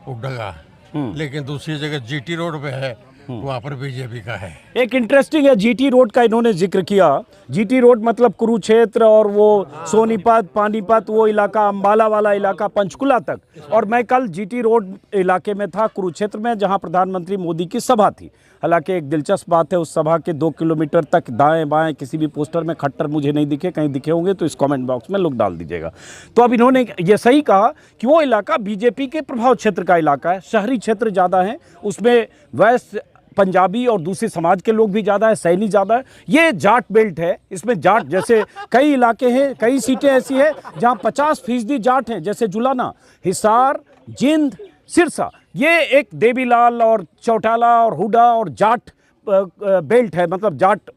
[SPEAKER 10] उड़ेगा, लेकिन दूसरी जगह GT रोड पे है, वहाँ पर बीजेपी का है।
[SPEAKER 1] एक इंटरेस्टिंग है, GT रोड का इन्होंने जिक्र किया। GT रोड मतलब कुरुक्षेत्र और वो सोनीपत, पानीपत, वो इलाका, अम्बाला वाला इलाका, पंचकुला तक। और मैं कल GT रोड इलाके में था, कुरुक्षेत्र में, जहाँ प्रधानमंत्री मोदी की सभा थी। हालांकि एक दिलचस्प बात है, उस सभा के 2 किलोमीटर तक दाएं बाएं किसी भी पोस्टर में खट्टर मुझे नहीं दिखे। कहीं दिखे होंगे तो इस कमेंट बॉक्स में लोग डाल दीजिएगा। तो अब इन्होंने ये सही कहा कि वो इलाका बीजेपी के प्रभाव क्षेत्र का इलाका है, शहरी क्षेत्र ज़्यादा है, उसमें वैश्य, पंजाबी और दूसरे समाज के लोग भी ज़्यादा है, सैनी ज़्यादा है। ये जाट बेल्ट है, इसमें जाट, जैसे कई इलाके हैं, कई सीटें ऐसी हैं जहाँ 50% जाट हैं, जैसे जुलाना, हिसार, जिंद, सिरसा। ये एक देवीलाल और चौटाला और हुडा और जाट बेल्ट है, मतलब जाट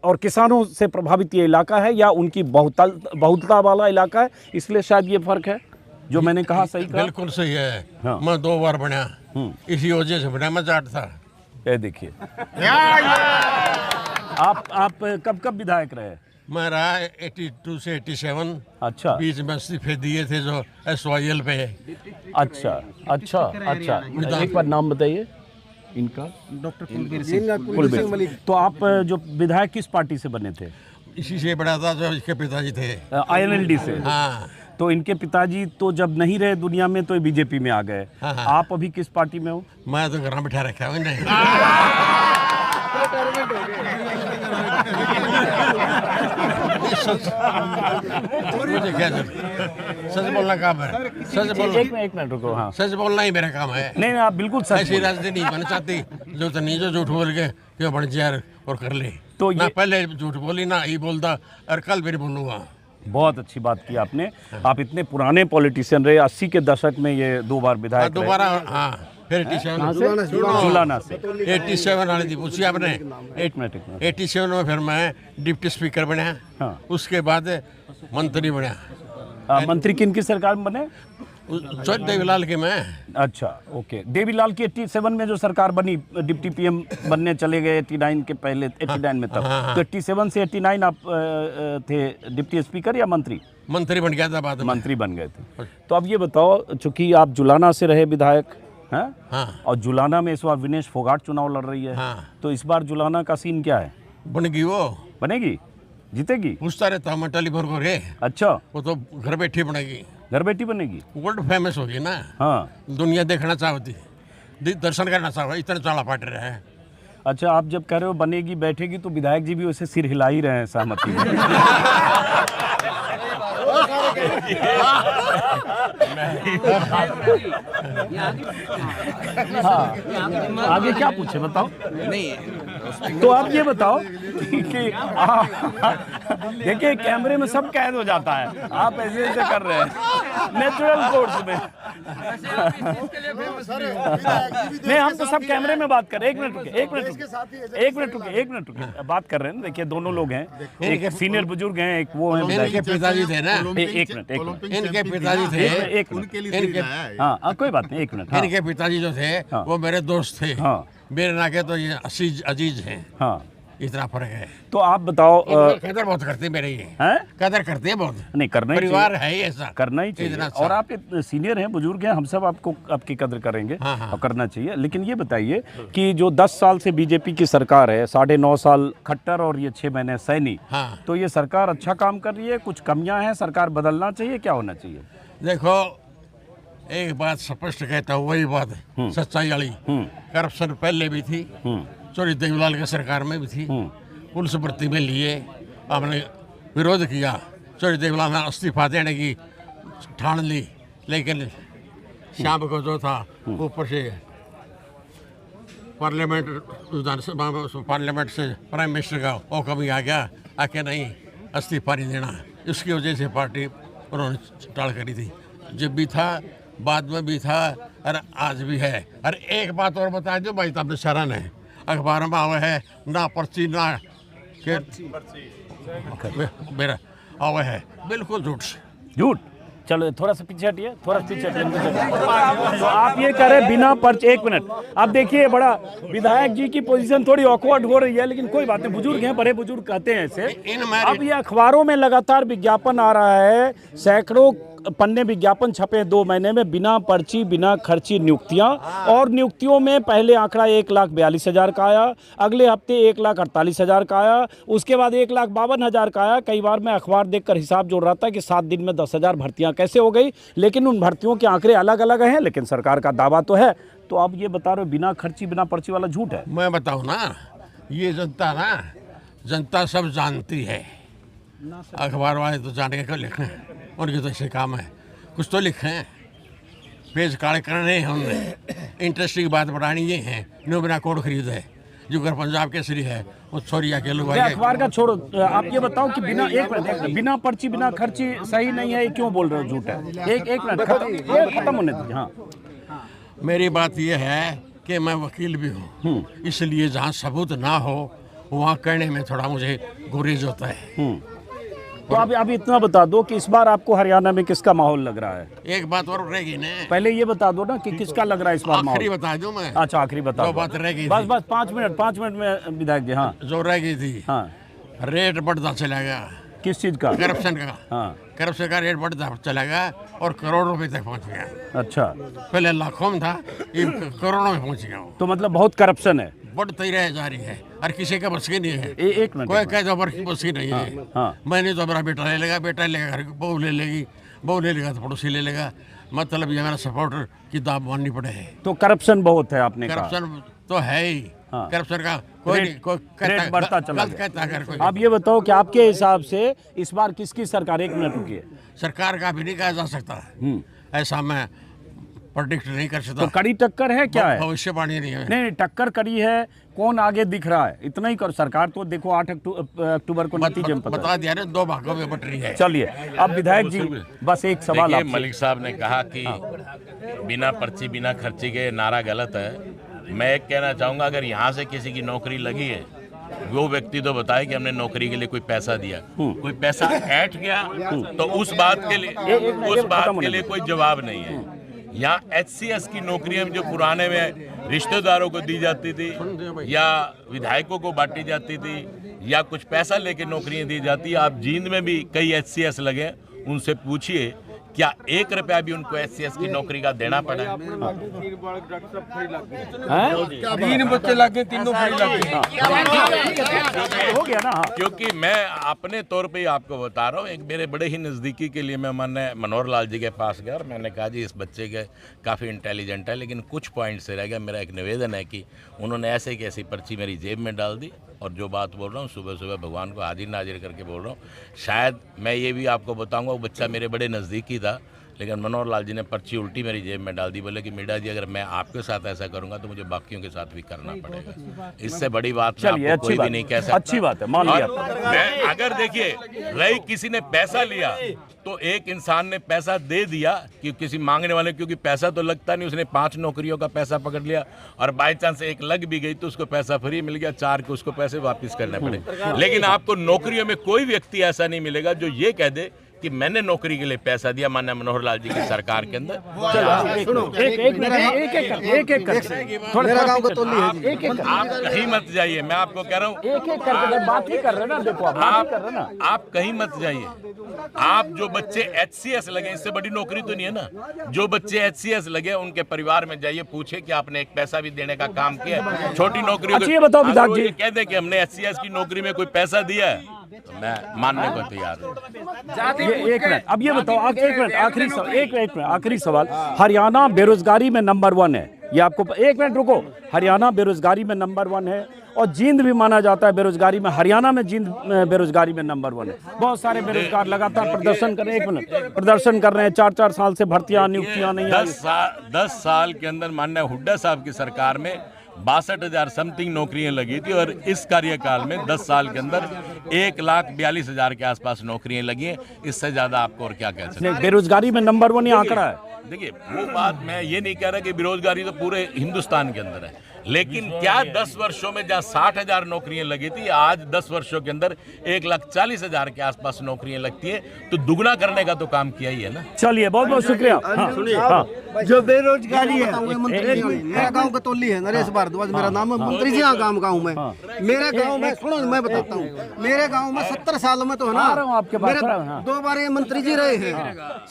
[SPEAKER 1] और किसानों से प्रभावित ये इलाका है, या उनकी बहुलता वाला इलाका है, इसलिए शायद ये फर्क है जो मैंने कहा। सही कहा?
[SPEAKER 10] बिल्कुल सही है।
[SPEAKER 1] हाँ।
[SPEAKER 10] मैं 2 बार बना, इसी वजह से बना, मैं जाट था।
[SPEAKER 1] ये देखिए, आप कब विधायक रहे?
[SPEAKER 10] मैं रहा 82 से 87।
[SPEAKER 1] अच्छा,
[SPEAKER 10] बीच में इस्तीफे दिए थे जो SYL पे।
[SPEAKER 1] अच्छा अच्छा अच्छा, एक बार नाम बताइए इनका।
[SPEAKER 9] डॉक्टर कुलबीर सिंह।
[SPEAKER 1] तो आप जो विधायक किस पार्टी से बने थे?
[SPEAKER 10] इसी से बड़ा था जो इसके पिताजी थे,
[SPEAKER 1] INLD से।
[SPEAKER 10] हाँ।
[SPEAKER 1] तो इनके पिताजी तो जब नहीं रहे दुनिया में तो बीजेपी में आ गए।
[SPEAKER 10] हाँ, हाँ।
[SPEAKER 1] आप अभी किस पार्टी में हो?
[SPEAKER 10] मैं तो घर में बैठा रखा हूँ। नहीं मुझे क्या सच बोलना काम है, सच बोलना।
[SPEAKER 1] एक मिनट रुको। हाँ,
[SPEAKER 10] सच बोलना ही मेरा काम है।
[SPEAKER 1] नहीं आप बिल्कुल सच
[SPEAKER 10] ऐसी राजनीति नहीं बनना चाहती जो तो नहीं, जो झूठ बोल के क्यों बन जाए और कर ले।
[SPEAKER 1] तो
[SPEAKER 10] ना
[SPEAKER 1] ये
[SPEAKER 10] पहले झूठ बोली, ना ही बोलता, और कल फिर बोलूँगा।
[SPEAKER 1] बहुत अच्छी बात की आपने। आप इतने पुराने पॉलिटिशियन रहे, 80 के दशक में ये 2 बार विधायक रहे।
[SPEAKER 10] दोबारा, हाँ, फिर 87
[SPEAKER 1] जुलाना से
[SPEAKER 10] 87 आने दी पूछी आपने।
[SPEAKER 1] एक मिनट
[SPEAKER 10] 87 में फिर मैं डिप्टी स्पीकर बना।
[SPEAKER 1] हाँ।
[SPEAKER 10] उसके बाद मंत्री बना।
[SPEAKER 1] मंत्री किन की सरकार में बने?
[SPEAKER 10] देवीलाल के मैं।
[SPEAKER 1] अच्छा, ओके। देवीलाल की 87 में जो सरकार बनी, डिप्टी PM बनने चले गए 89 के पहले, 89 में तब। तो 87 से 89 आप थे डिप्टी स्पीकर या मंत्री?
[SPEAKER 10] मंत्री बन गया था बाद में।
[SPEAKER 1] मंत्री बन गए थे। तो अब ये बताओ, चूंकि आप जुलाना से रहे विधायक हैं,
[SPEAKER 10] हाँ।
[SPEAKER 1] और जुलाना में इस बार विनेश फोगाट चुनाव लड़ रही है।
[SPEAKER 10] हाँ।
[SPEAKER 1] तो इस बार जुलाना का सीन क्या है?
[SPEAKER 10] बनेगी, वो
[SPEAKER 1] बनेगी, जीतेगी?
[SPEAKER 10] पूछता रहता मैं टेलीफोन को रे।
[SPEAKER 1] अच्छा,
[SPEAKER 10] वो तो घर बैठी बनेगी,
[SPEAKER 1] घर बैठी बनेगी,
[SPEAKER 10] वर्ल्ड फेमस होगी ना।
[SPEAKER 1] हाँ।
[SPEAKER 10] दुनिया देखना चाहती, दर्शन करना चाहती, इतना चाला पाट रहे हैं।
[SPEAKER 1] अच्छा, आप जब कह रहे हो बनेगी बैठेगी, तो विधायक जी भी उसे सिर हिला ही रहे हैं सहमति में। आगे क्या पूछे बताओ।
[SPEAKER 6] नहीं
[SPEAKER 1] तो आप ये बताओ कि देखिए कैमरे में सब कैद हो जाता है, आप ऐसे ऐसे कर रहे हैं नेचुरल कोर्स में। नहीं हम तो सब कैमरे में बात कर रहे हैं। एक मिनट रुके बात कर रहे हैं ना। देखिए दोनों लोग हैं, एक सीनियर बुजुर्ग हैं, एक वो हैं।
[SPEAKER 10] इनके पिताजी थे ना,
[SPEAKER 1] एक मिनट
[SPEAKER 10] इनके पिताजी थे,
[SPEAKER 1] एक मिनट हाँ कोई बात नहीं, एक मिनट।
[SPEAKER 10] इनके पिताजी जो थे वो मेरे दोस्त थे, मेरे नाके तो ये अजीज हैं।
[SPEAKER 1] हाँ
[SPEAKER 10] इतना फर्क है।
[SPEAKER 1] तो आप बताओ।
[SPEAKER 10] कदर बहुत करते मेरे ये
[SPEAKER 1] हैं?
[SPEAKER 10] कदर करते हैं बहुत।
[SPEAKER 1] नहीं करना ही
[SPEAKER 10] परिवार है ही ऐसा,
[SPEAKER 1] करना ही चाहिए। और आप सीनियर हैं, बुजुर्ग हैं, हम सब आपको आपकी कदर करेंगे।
[SPEAKER 10] हाँ।
[SPEAKER 1] और करना चाहिए। लेकिन ये बताइए कि जो 10 साल से बीजेपी की सरकार है, 9.5 साल खट्टर और ये 6 महीने सैनी,
[SPEAKER 10] हाँ।
[SPEAKER 1] तो ये सरकार अच्छा काम कर रही है, कुछ कमियां हैं, सरकार बदलना चाहिए, क्या होना चाहिए?
[SPEAKER 10] देखो एक बात स्पष्ट कहता हूँ, वही बात सच्चाई वाली। करप्शन पहले भी थी, चौधरी देवीलाल की सरकार में भी थी। पुलिस भर्ती में लिए हमने विरोध किया, चौधरी देवीलाल ने इस्तीफा देने की ठान ली, लेकिन शाम को जो था ऊपर से पार्लियामेंट से प्राइम मिनिस्टर का वो कभी आ गया, आके नहीं इस्तीफा नहीं देना। इसकी वजह से पार्टी उन्होंने टाल करी थी। जब भी था, बाद में भी था, और आज भी है। और एक बात और बता दो भाई, तब शरण है अखबार में आवे है ना, पर्ची ना मेरा आवे है, बिल्कुल झूठ।
[SPEAKER 1] चलो थोड़ा सा पीछे हटिए, थोड़ा सा पीछे हटिए। तो आप ये कह रहे हैं बिना पर्ची। एक मिनट, अब देखिए बड़ा विधायक जी की पोजीशन थोड़ी ऑकवर्ड हो रही है, लेकिन कोई बात नहीं, बुजुर्ग हैं, बड़े बुजुर्ग कहते हैं ऐसे। अब ये अखबारों में लगातार विज्ञापन आ रहा है, सैकड़ों पन्ने विज्ञापन छपे 2 महीने में, बिना पर्ची बिना खर्ची नियुक्तियां। और नियुक्तियों में पहले आंकड़ा 1,42,000 का आया, अगले हफ्ते 1,48,000 का आया, उसके बाद 1,52,000 का आया। कई बार मैं अखबार देखकर हिसाब जोड़ रहा था कि 7 दिन में 10,000 भर्तियां कैसे हो गई, लेकिन उन भर्तियों के आंकड़े अलग अलग हैं, लेकिन सरकार का दावा तो है। तो आप ये बता रहे हो बिना खर्ची बिना पर्ची वाला झूठ है?
[SPEAKER 10] मैं बताऊँ ना, ये जनता सब जानती है। अखबार वाले तो जान के क्यों लिखें, उनके तो ऐसे काम है, कुछ तो लिखें। पेज काले करने हैं हमने, इंटरेस्टिंग बात बढ़ानी ये है। न्यू बिना कोड खरीद है, जो कर पंजाब केसरी है, वो छोरिया के लोग
[SPEAKER 1] अखबार का छोड़ो, आप ये बताओ कि बिना पर्ची बिना खर्ची सही नहीं है, ये क्यों बोल रहे हो झूठ है? एक मिनट खत्म होने दीजिए। हाँ,
[SPEAKER 10] मेरी बात ये है कि मैं वकील भी हूँ, इसलिए जहाँ सबूत ना हो वहाँ कहने में थोड़ा मुझे गुरेज होता है।
[SPEAKER 1] तो आप इतना बता दो कि इस बार आपको हरियाणा में किसका माहौल लग रहा है?
[SPEAKER 10] एक बात और रहेगी ना,
[SPEAKER 1] पहले ये बता दो ना कि किसका लग रहा है इस बार माहौल।
[SPEAKER 10] आखिरी बता दूं मैं।
[SPEAKER 1] अच्छा आखिरी बता दो।
[SPEAKER 10] बात रह गई
[SPEAKER 1] बस 5 मिनट में विधायक जी। हाँ
[SPEAKER 10] जो रह गई थी,
[SPEAKER 1] हाँ,
[SPEAKER 10] रेट बढ़ता चला गया।
[SPEAKER 1] किस चीज का?
[SPEAKER 10] करप्शन का।
[SPEAKER 1] हाँ,
[SPEAKER 10] करप्शन का रेट बढ़ता चला गया और करोड़ों रुपए तक पहुंच गया।
[SPEAKER 1] अच्छा,
[SPEAKER 10] पहले लाखों में था, ये करोड़ों में पहुंच गया।
[SPEAKER 1] तो मतलब बहुत करप्शन है,
[SPEAKER 10] बढ़ती रह जा रही है, और किसी का बस की नहीं है।
[SPEAKER 1] एक मिनट,
[SPEAKER 10] कोई कह दो बस की नहीं है।
[SPEAKER 1] हाँ,
[SPEAKER 10] मैंने तो मेरा बेटा ले लेगा, बेटा लेगा घर, बहू ले लेगी, बहू ले लेगा तो पड़ोसी ले लेगा। मतलब ये हमारा सपोर्टर की दाब माननी पड़े है।
[SPEAKER 1] तो करप्शन बहुत है आपने कहा।
[SPEAKER 10] करप्शन तो है ही।
[SPEAKER 1] हाँ।
[SPEAKER 10] करप्शन का कोई
[SPEAKER 1] रेट बढ़ता चला
[SPEAKER 10] गया।
[SPEAKER 1] आप ये बताओ कि आपके हिसाब से इस बार किसकी सरकार, 1 मिनट रुकिए,
[SPEAKER 10] सरकार का भी नहीं कहा जा सकता, ऐसा मैं प्रेडिक्ट नहीं कर सकता।
[SPEAKER 1] तो कड़ी टक्कर है क्या है?
[SPEAKER 10] भविष्यवाणी नहीं है।
[SPEAKER 1] नहीं, टक्कर कड़ी है, कौन आगे दिख रहा है इतना ही कर। सरकार तो देखो 8 अक्टूबर को नतीजे में
[SPEAKER 10] बता दिया ना, 2 भागों में बट रही है।
[SPEAKER 1] चलिए अब विधायक जी बस एक सवाल आपसे।
[SPEAKER 5] मलिक साहब ने कहा कि बिना पर्ची बिना खर्ची के नारा गलत है। मैं एक कहना चाहूँगा, अगर यहाँ से किसी की नौकरी लगी है, वो व्यक्ति तो बताए कि हमने नौकरी के लिए कोई पैसा दिया, कोई पैसा ऐंठ गया, तो उस बात के लिए कोई जवाब नहीं है। यहाँ HCS की नौकरियां जो पुराने में रिश्तेदारों को दी जाती थी या विधायकों को बांटी जाती थी या कुछ पैसा लेके नौकरियां दी जाती, आप जींद में भी कई HCS लगे, उनसे पूछिए क्या 1 रुपया भी उनको HCS की नौकरी का देना पड़ा?
[SPEAKER 8] 3 बच्चे लगे, तीनों फ्री लगे।
[SPEAKER 1] है ना। हाँ।
[SPEAKER 5] क्योंकि मैं अपने तौर पे ही आपको बता रहा हूँ, एक मेरे बड़े ही नज़दीकी के लिए मैं मनोहर लाल जी के पास गया और मैंने कहा जी इस बच्चे के काफ़ी इंटेलिजेंट है लेकिन कुछ पॉइंट से रह गया। मेरा एक निवेदन है कि उन्होंने ऐसे की ऐसी पर्ची मेरी जेब में डाल दी और जो बात बोल रहा हूँ सुबह सुबह भगवान को हाजिर नाजिर करके बोल रहा हूँ। शायद मैं ये भी आपको बताऊँगा, वो बच्चा मेरे बड़े नज़दीकी था लेकिन मनोहर लाल जी ने पर्ची उल्टी मेरी जेब में डाल दी। बोले कि मीडा जी अगर मैं आपके साथ ऐसा करूंगा तो मुझे बाकियों के साथ भी करना पड़ेगा। इससे बड़ी बात
[SPEAKER 1] चलिए,
[SPEAKER 5] आपको कोई भी नहीं कह सकता।
[SPEAKER 1] अच्छी बात है, मान लिया।
[SPEAKER 5] मैं अगर देखिए रही किसी ने पैसा लिया तो एक इंसान ने पैसा दे दिया कि किसी मांगने वाले, क्योंकि पैसा तो लगता नहीं, उसने 5 नौकरियों का पैसा पकड़ लिया और बाई चांस एक लग भी गई तो उसको पैसा फ्री मिल गया, 4 के उसको पैसे वापस करने पड़े। लेकिन आपको नौकरियों में कोई व्यक्ति ऐसा नहीं मिलेगा जो ये कह दे कि मैंने नौकरी के लिए पैसा दिया माननीय मनोहर लाल जी की सरकार के अंदर।
[SPEAKER 9] मेरा गांव कतौली है जी।
[SPEAKER 5] आप कहीं मत जाइए, मैं आपको कह रहा हूँ
[SPEAKER 1] एक-एक करके बात ही कर रहे ना। देखो
[SPEAKER 5] आप कहीं मत जाइए। आप जो बच्चे HCS लगे, इससे बड़ी नौकरी तो नहीं है ना, जो बच्चे HCS लगे उनके परिवार में जाइए, पूछे कि आपने एक पैसा भी देने का काम किया। छोटी नौकरी
[SPEAKER 1] अच्छा ये बताओ विधायक जी,
[SPEAKER 5] कह दे कि हमने HCS की नौकरी में कोई पैसा दिया है तो मैं मानने को तैयार हूँ।
[SPEAKER 1] एक मिनट, अब ये बताओ, एक मिनट आखिरी सवाल। हरियाणा बेरोजगारी में नंबर 1 है, ये आपको, एक मिनट रुको। हरियाणा बेरोजगारी में नंबर 1 है और जींद भी माना जाता है बेरोजगारी में। हरियाणा में जींद बेरोजगारी में नंबर 1 है। बहुत सारे बेरोजगार लगातार प्रदर्शन कर रहे हैं, 1 मिनट, प्रदर्शन कर रहे हैं। 4-4 साल से भर्तियां नियुक्तियां नहीं आई।
[SPEAKER 5] 10 साल के अंदर माननीय हुड्डा साहब की सरकार में 62,000 समथिंग नौकरियां लगी थी और इस कार्यकाल में 10 साल के अंदर 1,42,000 के आसपास नौकरियां लगी हैं। इससे ज्यादा आपको और क्या कह सकते हैं।
[SPEAKER 1] बेरोजगारी में नंबर 1 ये आंकड़ा है।
[SPEAKER 5] देखिए वो बात मैं ये नहीं कह रहा कि बेरोजगारी तो पूरे हिंदुस्तान के अंदर है, लेकिन क्या 10 वर्षों में जहाँ 60,000 नौकरियां लगी थी, आज 10 वर्षों के अंदर 1,40,000 के आसपास नौकरियां लगती है, तो दुगना करने का तो काम किया ही है ना।
[SPEAKER 1] चलिए, बहुत बहुत शुक्रिया।
[SPEAKER 4] जो बेरोजगारी है,
[SPEAKER 9] मेरा गांव कतौली है, नरेश भारद्वाज मेरा नाम है, मंत्री जी यहाँ गांव गाँव में। मेरे गांव में सुनो, मैं बताता हूँ, मेरे गांव में 70 साल में तो है ना,
[SPEAKER 1] आपके
[SPEAKER 9] मेरे 2 बार ये मंत्री जी रहे हैं।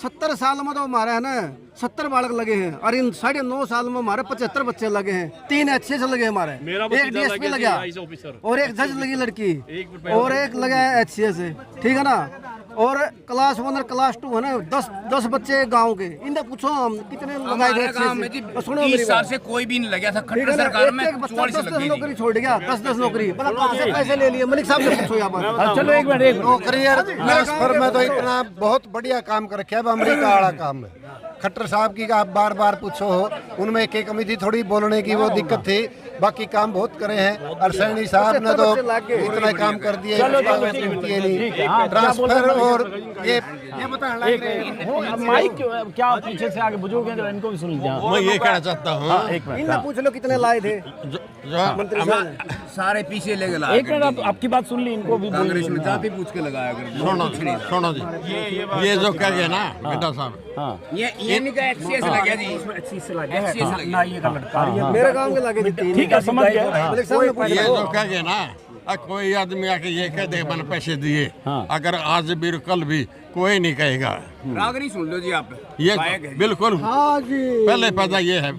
[SPEAKER 9] 70 साल में तो हमारे है ना 70 बालक लगे हैं और इन 9.5 साल में हमारे 75 बच्चे लगे हैं। 3 HCS लगे हमारे, एक DSP लगा और एक जज लगी लड़की और एक लगा HCS है, ठीक है ना। और क्लास 1 और क्लास 2 है ना, 10 बच्चे गांव के। इनसे पूछो हम कितने लगाए गए। सुनो,
[SPEAKER 6] 30 साल से कोई भी नहीं लगा था खट्टर सरकार में।
[SPEAKER 9] 10 नौकरी छोड़ गया, 10 नौकरी, मतलब कहाँ से पैसे ले लिए? मलिक साहब से पूछो यहाँ पर।
[SPEAKER 1] चलो एक मिनट,
[SPEAKER 11] नौकरी ट्रांसफर में तो इतना बहुत बढ़िया काम कर रखे है, अमेरिका वाला काम है। खट्टर साहब की आप बार बार पूछो हो, उनमें एक कमी थी थोड़ी बोलने की, वो दिक्कत थी, बाकी काम बहुत करे हैं। और सैनी साहब ने तो इतना काम कर दिए, ट्रांसफर। और ये बता
[SPEAKER 1] माइक क्या पीछे से आगे बुजुर्ग हैं, इनको भी सुन लीजिए।
[SPEAKER 10] मैं ये कहना चाहता हूँ,
[SPEAKER 9] इनसे पूछ लो कितने लाए थे मंत्री साहब।
[SPEAKER 6] सारे पीछे लेके लाए।
[SPEAKER 1] एक मिनट, आपकी बात सुन ली, इनको भी
[SPEAKER 6] कांग्रेस में जाति पूछ के लगाया।
[SPEAKER 10] सुनो जी, ये जो कह गया ना बेटा साहब,
[SPEAKER 6] ये नहीं का HCS लग गया जी, HCS लग गया ना, ये का लड़का
[SPEAKER 9] मेरे गांव के लगे।
[SPEAKER 1] ठीक है, समझ गया।
[SPEAKER 10] ये जो कह गया ना, कोई आदमी आके ये कह दे मैंने पैसे दिए, अगर आज भी कल भी कोई नहीं कहेगा।
[SPEAKER 6] राग नहीं सुन लो जी आप,
[SPEAKER 10] ये बिल्कुल पहले पैदा ये है।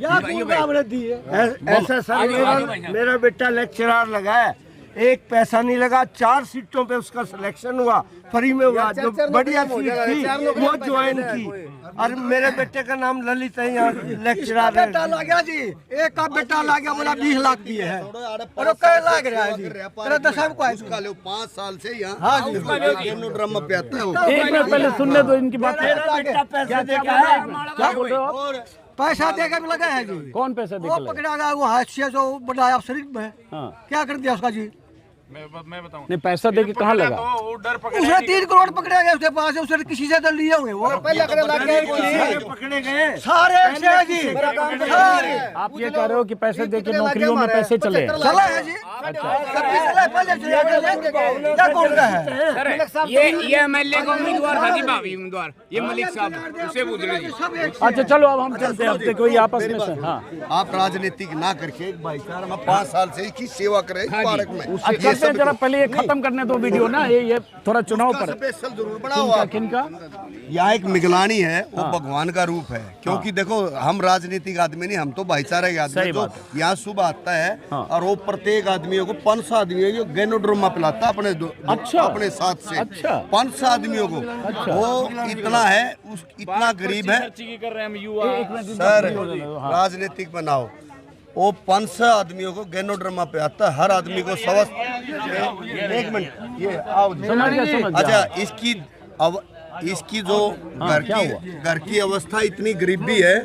[SPEAKER 4] ऐसा सर, मेरा बेटा लेक्चरर लगा है, एक पैसा नहीं लगा, 4 सीटों पे उसका सिलेक्शन हुआ, फ्री में हुआ। जो बढ़िया सीट थी वो ज्वाइन की। और मेरे बेटे का नाम ललित है, यहाँ लेक्चरर
[SPEAKER 9] बेटा ला गया जी, एक का बेटा ला गया, बोला 20 लाख दिए हैं और कई लाख रहा है जी। तेरा 10 को आए
[SPEAKER 11] 5 साल से यहाँ।
[SPEAKER 9] हाँ जी,
[SPEAKER 11] ड्रम पे आता है।
[SPEAKER 1] एक मिनट पहले सुनने दो इनकी बात। क्या बोल रहे हो?
[SPEAKER 9] पैसा देकर भी लगा है जी।
[SPEAKER 1] कौन पैसा
[SPEAKER 9] वो
[SPEAKER 1] देकर?
[SPEAKER 9] पकड़ा गया, वो हादसे जो बनाया शरीफ में, क्या कर दिया उसका जी?
[SPEAKER 1] मैं बताऊं, नहीं पैसा दे के कहाँ लगा?
[SPEAKER 9] उसने 3 करोड़ पकड़ा गया उसके पास, उसने किसी से तो लिए होंगे। वो पहले
[SPEAKER 4] पकड़े गए
[SPEAKER 9] सारे जी, सारे।
[SPEAKER 1] आप ये कह रहे हो कि पैसे दे के नौकरियों में पैसे चले?
[SPEAKER 9] चला है जी।
[SPEAKER 6] ये MLA का उम्मीदवार था जी, भावी उम्मीदवार, ये मलिक साहब, उससे पूछ लीजिए।
[SPEAKER 1] अच्छा चलो, अब हम चलते हैं, हफ्ते कोई आपस में से। हाँ,
[SPEAKER 11] आप राजनीतिक ना करके भाईचारा में 5 साल से इसकी सेवा करें पार्क में।
[SPEAKER 1] अच्छा करते हैं, जरा पहले ये खत्म करने दो वीडियो ना, ये थोड़ा चुनाव पर
[SPEAKER 4] स्पेशल जरूर बनाओ
[SPEAKER 1] किनका
[SPEAKER 4] आप।
[SPEAKER 1] किनका
[SPEAKER 4] यहाँ एक मिगलानी है, वो भगवान का रूप है, क्योंकि देखो हम राजनीतिक आदमी नहीं, हम तो भाईचारे के आदमी
[SPEAKER 1] सही
[SPEAKER 4] हैं। जो
[SPEAKER 1] बात
[SPEAKER 4] यहाँ सुबह आता है और वो प्रत्येक आदमियों को 500 आदमियों को गैनोड्रोमा पिलाता है
[SPEAKER 1] अच्छा।
[SPEAKER 4] अपने साथ से।
[SPEAKER 1] अच्छा।
[SPEAKER 4] 500 आदमियों को। वो इतना है, इतना गरीब है सर, राजनीतिक बनाओ। वो 500 आदमियों को गैनोड्रमा पे आता है, हर आदमी को एक मिनट ये आओ जी।
[SPEAKER 1] समझ गया।
[SPEAKER 4] अच्छा, इसकी जो घर की अवस्था इतनी गरीबी है,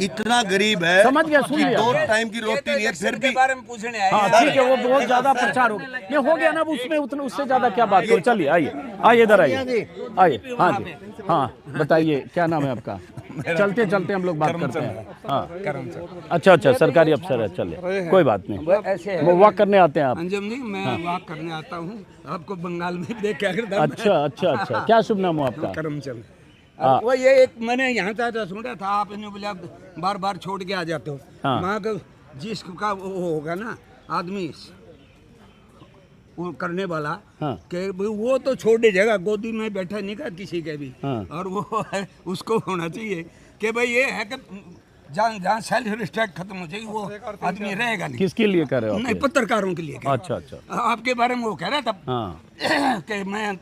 [SPEAKER 4] इतना गरीब है,
[SPEAKER 1] समझ गया, सुन
[SPEAKER 4] कि
[SPEAKER 1] लिया।
[SPEAKER 4] 2 टाइम की रोटी नहीं है, फिर भी
[SPEAKER 1] हाँ ठीक है, वो बहुत ज्यादा प्रचार हो गया, ये हो गया ना, अब उसमें उतना उससे ज्यादा क्या बात करो। चलिए आइए इधर आइए। हाँ जी, हाँ बताइए क्या नाम है आपका? चलते चलते हम लोग बात करते हैं। हाँ अच्छा, सरकारी अफसर है, चलिए कोई बात नहीं। वो वॉक करने आते हैं आप?
[SPEAKER 12] अंजम जी, मैं वॉक करने आता हूँ, आपको बंगाल में देख के
[SPEAKER 1] अच्छा, क्या शुभ नाम हो आपका?
[SPEAKER 12] करमचंद। वो ये एक मैंने यहाँ था सुना था, आप इन्हें बोले आप बार बार छोड़ के आ जाते हो। वहाँ का जिसका वो होगा ना आदमी वो करने वाला कि वो तो छोड़ दीजिएगा, गोदी में बैठा नहीं का किसी के भी। और वो उसको होना चाहिए कि भाई ये है कि जहाँ सेल्फ रिस्पेक्ट खत्म हो जाएगी वो आदमी रहेगा नहीं।
[SPEAKER 1] किसके लिए कर रहे हो?
[SPEAKER 12] नहीं, पत्रकारों के लिए।
[SPEAKER 1] अच्छा,
[SPEAKER 12] आपके बारे में वो कह रहा था कि मैं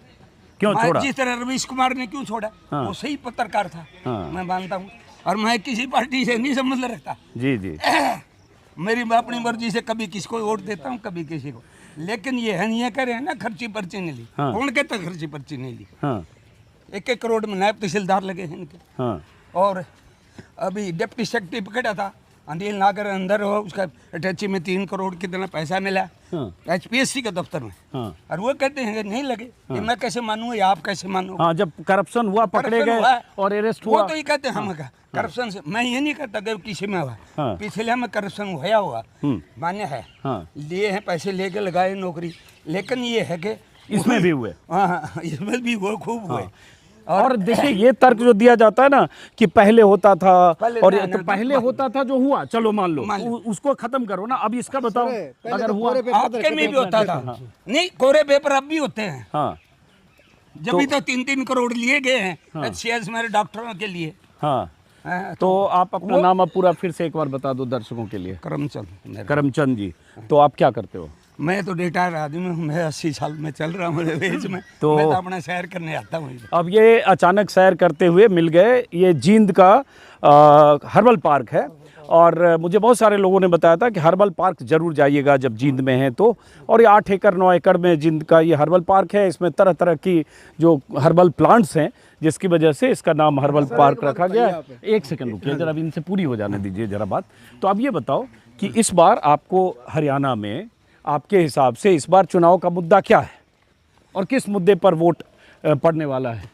[SPEAKER 1] क्यों छोड़ा?
[SPEAKER 12] जिस तरह रवीश कुमार ने क्यों छोड़ा, वो सही पत्रकार था, मैं मानता हूँ। और मैं किसी पार्टी से नहीं संबंध रखता
[SPEAKER 1] जी।
[SPEAKER 12] मेरी अपनी मर्जी से कभी किसको वोट देता हूँ, कभी किसी को। लेकिन ये है नहीं, ये करे है ना, खर्ची पर्ची नहीं ली। कौन कहता खर्ची पर्ची नहीं ली? 1-1 करोड़ में नायब तहसीलदार लगे हैं इनके। और अभी डिप्टी सेक्रेटरी पकड़ा था अनिल नागर, अंदर हो, उसका अटैची में 3 करोड़ कितना पैसा मिला HPSC के दफ्तर में। और वो कहते हैं कि नहीं लगे। ये मैं कैसे मानूँ या आप कैसे मानूँ?
[SPEAKER 1] हाँ, जब करप्शन हुआ, पकड़े गए और अरेस्ट हुआ,
[SPEAKER 12] वो तो ये कहते हैं हम करप्शन से। मैं ये नहीं कहता कि किसी में हुआ, पिछले में करप्शन होया हुआ मान्य है, लिए हैं पैसे लेके लगाए नौकरी, लेकिन ये है कि
[SPEAKER 1] इसमें भी हुए।
[SPEAKER 12] हाँ, इसमें भी वो खूब हुए।
[SPEAKER 1] और देखिए ये तर्क जो दिया जाता है ना कि पहले होता था, और तो पहले होता था जो हुआ, चलो मान लो उसको खत्म करो ना। अब इसका बताओ, अगर हुआ
[SPEAKER 12] आपके में भी होता था। नहीं, कोरे पेपर अब भी होते हैं।
[SPEAKER 1] हाँ,
[SPEAKER 12] जब भी तो 3-3 करोड़ लिए गए हैं HCS मेरे डॉक्टरों के लिए।
[SPEAKER 1] हाँ, तो आप अपना नाम अब पूरा फिर से एक बार बता दो दर्शकों के लिए। करमचंद जी। तो आप क्या करते हो?
[SPEAKER 12] मैं तो रिटायर आदमी हूँ, मैं 80 साल में चल रहा हूँ एज में। तो मैं तो अपना सैर करने आता हूँ।
[SPEAKER 1] अब ये अचानक सैर करते हुए मिल गए, ये जींद का हर्बल पार्क है। और मुझे बहुत सारे लोगों ने बताया था कि हर्बल पार्क जरूर जाइएगा जब जींद में हैं तो। और ये 8 एकड़ 9 एकड़ में जींद का ये हर्बल पार्क है। इसमें तरह तरह की जो हर्बल प्लांट्स हैं, जिसकी वजह से इसका नाम हर्बल पार्क रखा गया है। एक सेकंड रुकिए जरा, अब इनसे पूरी हो जाने दीजिए जरा बात। तो अब ये बताओ कि इस बार आपको हरियाणा में आपके हिसाब से इस बार चुनाव का मुद्दा क्या है और किस मुद्दे पर वोट पड़ने वाला है?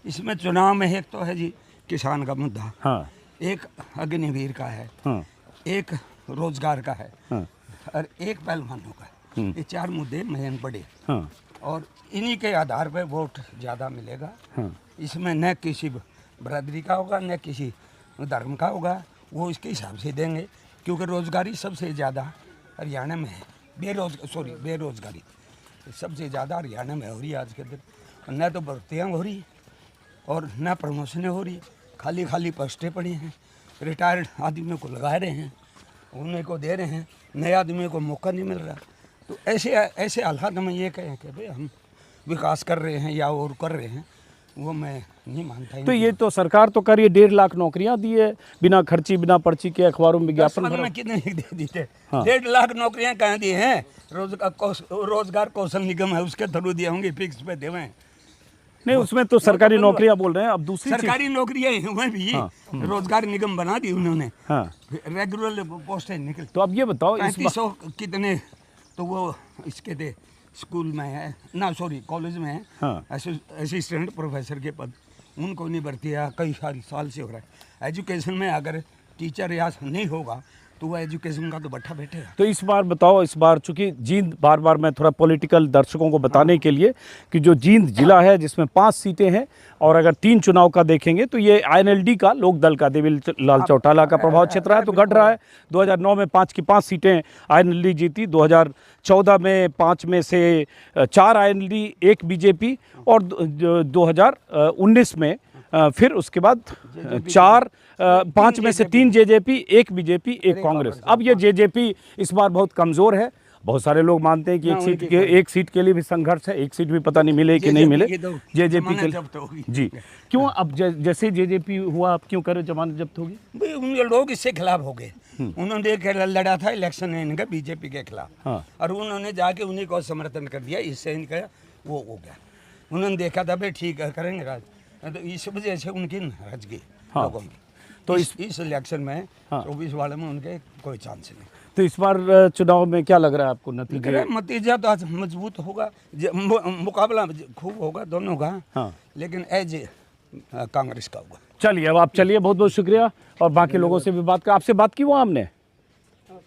[SPEAKER 12] इसमें चुनाव में एक तो है जी किसान का मुद्दा,
[SPEAKER 1] हाँ,
[SPEAKER 12] एक अग्निवीर का है,
[SPEAKER 1] हाँ,
[SPEAKER 12] एक रोजगार का है,
[SPEAKER 1] हाँ,
[SPEAKER 12] और एक पहलवानों का है। ये 4 मुद्दे मेन बड़े,
[SPEAKER 1] हाँ,
[SPEAKER 12] और इन्हीं के आधार पर वोट ज़्यादा मिलेगा।
[SPEAKER 1] हाँ,
[SPEAKER 12] इसमें न किसी बरादरी का होगा न किसी धर्म का होगा, वो इसके हिसाब से देंगे। क्योंकि रोजगारी सबसे ज़्यादा हरियाणा में है, बेरोजगारी सबसे ज़्यादा हरियाणा में हो रही है आज के दिन। न तो भर्तियाँ हो रही और न प्रमोशनें हो रही, खाली पोस्टें पड़ी हैं। रिटायर्ड आदमियों को लगा रहे हैं, उन्हें को दे रहे हैं, नए आदमियों को मौका नहीं मिल रहा। तो ऐसे हालात में ये कहें कि भाई हम विकास कर रहे हैं या और कर रहे हैं, वो मैं नहीं मानता।
[SPEAKER 1] तो ये तो सरकार तो कर रही है, 1.5 लाख नौकरियां दी है बिना खर्ची बिना पर्ची के, अखबारों में विज्ञापन
[SPEAKER 12] में कितने दे दी थे? 1.5 लाख नौकरियां कहाँ दी हैं? रोजगार कौशल निगम है, उसके थ्रू दिए होंगे, फिक्स पे देवे।
[SPEAKER 1] नहीं, उसमें तो सरकारी नौकरियां बोल रहे हैं। अब दूसरी
[SPEAKER 12] सरकारी नौकरियां हुए भी, रोजगार निगम बना दी उन्होंने, रेगुलर पोस्टें निकल।
[SPEAKER 1] तो अब ये बताओ
[SPEAKER 12] 3500 कितने तो वो इसके थे स्कूल में है ना, सॉरी कॉलेज में है, असिस्टेंट प्रोफेसर के पद, उनको नहीं भर्ती है, कई साल से हो रहा है। एजुकेशन में अगर टीचर या नहीं होगा तो वो एजुकेशन का तो बट्टा बैठेगा।
[SPEAKER 1] तो इस बार बताओ, इस बार चूंकि जींद, बार बार मैं थोड़ा पॉलिटिकल दर्शकों को बताने के लिए कि जो जींद जिला है जिसमें 5 सीटें हैं और अगर 3 चुनाव का देखेंगे तो ये INLD का, लोक दल का, देवी लाल चौटाला का प्रभाव क्षेत्र है तो घट रहा है। 2009 में 5 की 5 सीटें INLD जीती, 2014 में 5 में से 4 INLD, 1 BJP और 2019 में फिर उसके बाद 5 में से 3 JJP, 1 BJP, 1 कांग्रेस। अब ये JJP इस बार बहुत कमज़ोर है। बहुत सारे लोग मानते हैं कि एक सीट के लिए भी संघर्ष है, एक सीट भी पता नहीं मिले कि नहीं मिले JJP के लिए। जी, क्यों अब जैसे JJP हुआ, अब क्यों करे जमानत जब्त होगी?
[SPEAKER 12] भाई उन लोग इससे खिलाफ हो गए। उन्होंने लड़ा था इलेक्शन इनका BJP के खिलाफ,
[SPEAKER 1] हाँ।
[SPEAKER 12] और उन्होंने जाके उन्हीं को समर्थन कर दिया, इससे इनका वो हो गया। उन्होंने देखा था भाई ठीक है करेंगे राज, तो इस वजह से उनकी नाराजगी लोगों में। तो इस इलेक्शन में 24 वाले में उनके कोई चांस नहीं।
[SPEAKER 1] तो इस बार चुनाव में क्या लग रहा है आपको
[SPEAKER 12] नतीजा तो आज मजबूत होगा, मुकाबला खूब होगा दोनों का, हाँ। लेकिन एज कांग्रेस का होगा।
[SPEAKER 1] चलिए, अब आप चलिए, बहुत बहुत शुक्रिया। और बाकी लोगों से भी बात कर, आपसे बात की वो हमने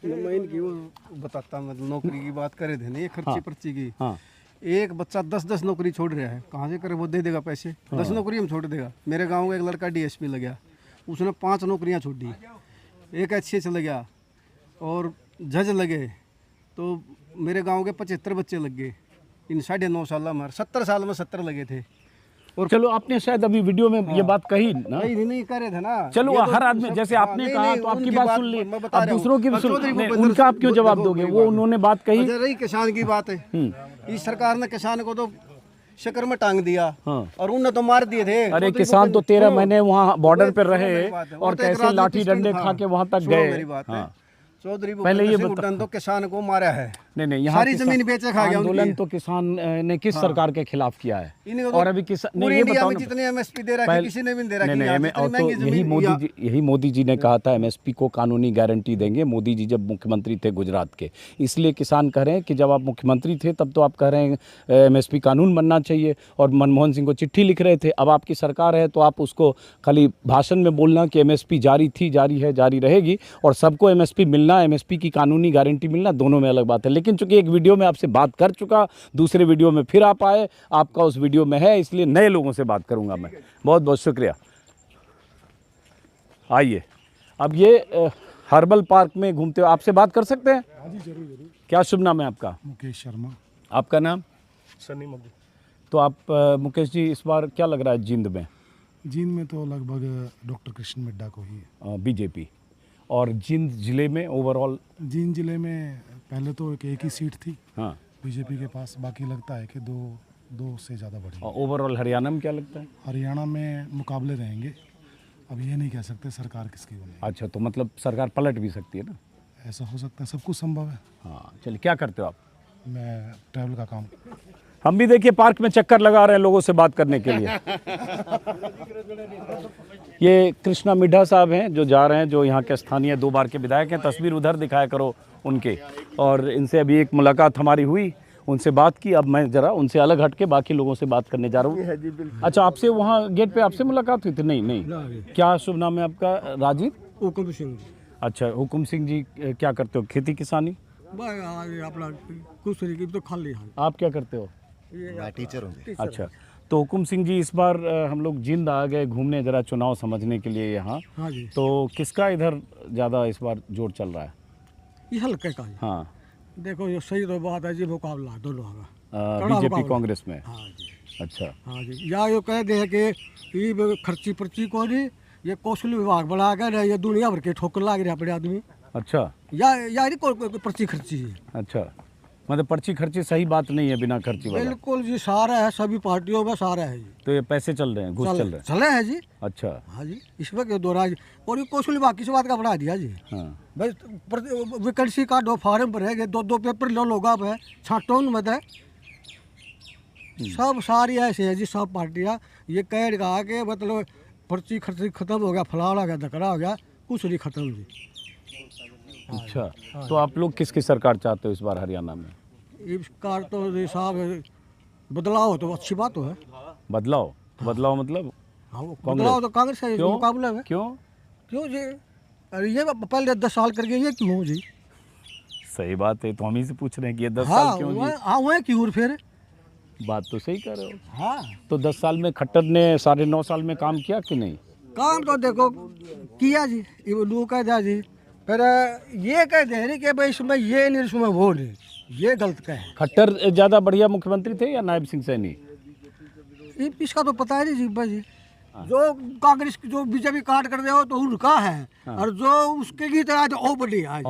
[SPEAKER 9] मैं इनकी वो बताता, मतलब नौकरी की बात करे थे ना, ये खर्ची
[SPEAKER 1] हाँ।
[SPEAKER 9] पर्ची की।
[SPEAKER 1] हाँ।
[SPEAKER 9] एक बच्चा 10-10 नौकरी छोड़ रहा है, कहाँ से करे, वो दे देगा पैसे, 10 नौकरी हम छोड़ देगा। मेरे गांव का एक लड़का DSP लग गया, उसने 5 नौकरियां छोड़ दी, एक HA चला गया और जज लगे, तो मेरे गांव के 75 बच्चे लग गए इन 9.5 साल में। 70 साल में 70 लगे थे।
[SPEAKER 1] और चलो, आपने शायद अभी वीडियो में ये बात कही ना,
[SPEAKER 9] नहीं कर रहे थे ना।
[SPEAKER 1] चलो, हर आदमी जैसे आपने कहा तो आपकी बात सुन ली, अब दूसरों की भी सुन, उनका आप क्यों जवाब दोगे? वो उन्होंने बात कही,
[SPEAKER 9] रही किसान की बात है। इस सरकार ने किसान को तो शक्कर में टांग दिया, हाँ। और उन्हें तो मार दिए थे।
[SPEAKER 1] अरे किसान तो 13 महीने वहाँ बॉर्डर पर रहे और कैसे लाठी डंडे खा के वहाँ तक गए।
[SPEAKER 9] चौधरी
[SPEAKER 1] पहले ये
[SPEAKER 9] तो किसान को मारा है।
[SPEAKER 1] नहीं,
[SPEAKER 9] सारी जमीन बेचे खा गया।
[SPEAKER 1] आंदोलन तो किसान ने किस सरकार के खिलाफ किया है?
[SPEAKER 9] और अभी किसान
[SPEAKER 1] ये बताओ,
[SPEAKER 9] जितने MSP दे रहा है किसी ने भी दे रहा है।
[SPEAKER 1] तो यही मोदी जी ने कहा था MSP को कानूनी गारंटी देंगे, मोदी जी जब मुख्यमंत्री थे गुजरात के। इसलिए किसान कह रहे हैं कि जब आप मुख्यमंत्री थे तब तो आप कह रहे हैं MSP कानून बनना चाहिए, और मनमोहन सिंह को चिट्ठी लिख रहे थे। अब आपकी सरकार है तो आप उसको खाली भाषण में बोलना कि MSP जारी थी, जारी है, जारी रहेगी, और सबको MSP मिलना, MSP की कानूनी गारंटी मिलना, दोनों में अलग बात है। लेकिन चूंकि एक वीडियो में आपसे बात कर चुका, दूसरे वीडियो में फिर आप आए, आपका उस वीडियो में है, इसलिए नए लोगों से बात करूंगा मैं। बहुत बहुत शुक्रिया। आइए, अब ये हर्बल पार्क में घूमते हो, आपसे बात कर सकते हैं?
[SPEAKER 13] हाँ जी, जरूर।
[SPEAKER 1] क्या शुभ नाम है आपका?
[SPEAKER 13] मुकेश शर्मा।
[SPEAKER 1] आपका नाम?
[SPEAKER 13] सन्नी मधु।
[SPEAKER 1] तो आप मुकेश जी, इस बार क्या लग रहा है जींद में?
[SPEAKER 13] जींद में तो लगभग डॉक्टर कृष्ण मिड्डा को ही है,
[SPEAKER 1] BJP। और जींद जिले में ओवरऑल?
[SPEAKER 13] जींद जिले में पहले तो एक ही सीट थी, हाँ, BJP के पास। बाकी लगता है कि दो से ज़्यादा बढ़ी।
[SPEAKER 1] और ओवरऑल हरियाणा में क्या लगता है?
[SPEAKER 13] हरियाणा में मुकाबले रहेंगे, अब ये नहीं कह सकते सरकार किसकी बनेगी।
[SPEAKER 1] अच्छा, तो मतलब सरकार पलट भी सकती है ना?
[SPEAKER 13] ऐसा हो सकता है, सब कुछ संभव है।
[SPEAKER 1] हाँ, चलिए, क्या करते हो आप?
[SPEAKER 13] मैं ट्रैवल का काम।
[SPEAKER 1] हम भी देखिए पार्क में चक्कर लगा रहे हैं लोगों से बात करने के लिए। ये कृष्णा मिड्ढा साहब हैं जो जा रहे हैं, जो यहाँ के स्थानीय 2 बार के विधायक हैं। तस्वीर उधर दिखाया करो उनके, और इनसे अभी एक मुलाकात हमारी हुई, उनसे बात की। अब मैं जरा उनसे अलग हट के बाकी लोगों से बात करने जा रहा हूँ। अच्छा, आपसे वहाँ गेट पे आपसे मुलाकात हुई थी? नहीं। क्या शुभ नाम है आपका? राजीव?
[SPEAKER 9] हुकुम सिंह।
[SPEAKER 1] अच्छा, हुकुम सिंह जी, क्या करते हो? खेती किसानी?
[SPEAKER 9] अपना कुछ तो खाली।
[SPEAKER 1] आप क्या करते हो?
[SPEAKER 3] मैं टीचर हूँ।
[SPEAKER 1] अच्छा, तो हुकुम सिंह जी, इस बार हम लोग जींद आ गए घूमने, जरा चुनाव समझने के लिए यहाँ।
[SPEAKER 9] हाँ जी।
[SPEAKER 1] तो किसका इधर ज़्यादा इस बार जोर चल रहा है?
[SPEAKER 9] ये हल्के का।
[SPEAKER 1] हाँ,
[SPEAKER 9] देखो ये सही तो बात है जी, मुकाबला दोनों का
[SPEAKER 1] BJP कांग्रेस में।
[SPEAKER 9] हाँ जी।
[SPEAKER 1] अच्छा,
[SPEAKER 9] हाँ जी। या ये कह दे कि ये खर्ची पर्ची को नहीं, ये कौशल विभाग बना कर ये दुनिया भर के ठोकर लाग रहे अपने आदमी।
[SPEAKER 1] अच्छा,
[SPEAKER 9] या पर्ची खर्ची है।
[SPEAKER 1] अच्छा, मतलब पर्ची खर्ची सही बात नहीं है, बिना खर्ची वाला।
[SPEAKER 9] बिल्कुल जी, सारा है, सभी पार्टियों में सारा है जी।
[SPEAKER 1] तो ये पैसे चल रहे हैं, घूस चल रहे हैं?
[SPEAKER 9] चले हैं जी।
[SPEAKER 1] अच्छा,
[SPEAKER 9] हाँ जी, इसमें क्यों दो राज, और ये कौशल विभाग किस बात का बढ़ा दिया जी।
[SPEAKER 1] हाँ,
[SPEAKER 9] भाई वैकेंसी का 2 फार्म भरेंगे, 2 पेपर लो लोग आप है, छाटो उनमें है। सब सारी ऐसे है जी, सब पार्टियाँ ये कह रहा कि मतलब पर्ची खर्ची खत्म हो गया, फलाना हो गया, धकड़ा हो गया, कुछ नहीं खत्म जी।
[SPEAKER 1] अच्छा, तो आप लोग किसकी सरकार चाहते हो इस बार हरियाणा में?
[SPEAKER 9] इस कार तो साहब बदलाव हो तो अच्छी बात हो है।
[SPEAKER 1] बदलाव? तो बदलाव मतलब?
[SPEAKER 9] हाँ, बदलाव तो कांग्रेस का मुकाबला है।
[SPEAKER 1] क्यों
[SPEAKER 9] जी? अरे ये पहले 10 साल करके ये क्यों जी?
[SPEAKER 1] सही बात है, तो हम ही से पूछ रहे हैं कि ये 10
[SPEAKER 9] हाँ
[SPEAKER 1] साल क्यों जी?
[SPEAKER 9] हाँ वह क्यों फिर?
[SPEAKER 1] बात तो सही कर रहे हो।
[SPEAKER 9] हाँ
[SPEAKER 1] तो 10 साल में खट्टर ने 9.5 साल में काम किया कि नहीं?
[SPEAKER 9] काम तो देखो किया जी, ये लोग कह जा जी, फिर ये कह दे रही कि भाई इसमें ये नहीं इसमें वो नहीं, ये गलत कहे।
[SPEAKER 1] खट्टर ज़्यादा बढ़िया मुख्यमंत्री थे या नायब सिंह सैनी?
[SPEAKER 9] इसका तो पता है जी जीबा जी, जो कांग्रेस की जो बीजेपी काट कर दे हो तो उनका है, और जो उसके गीत आज ओ बड़ी आज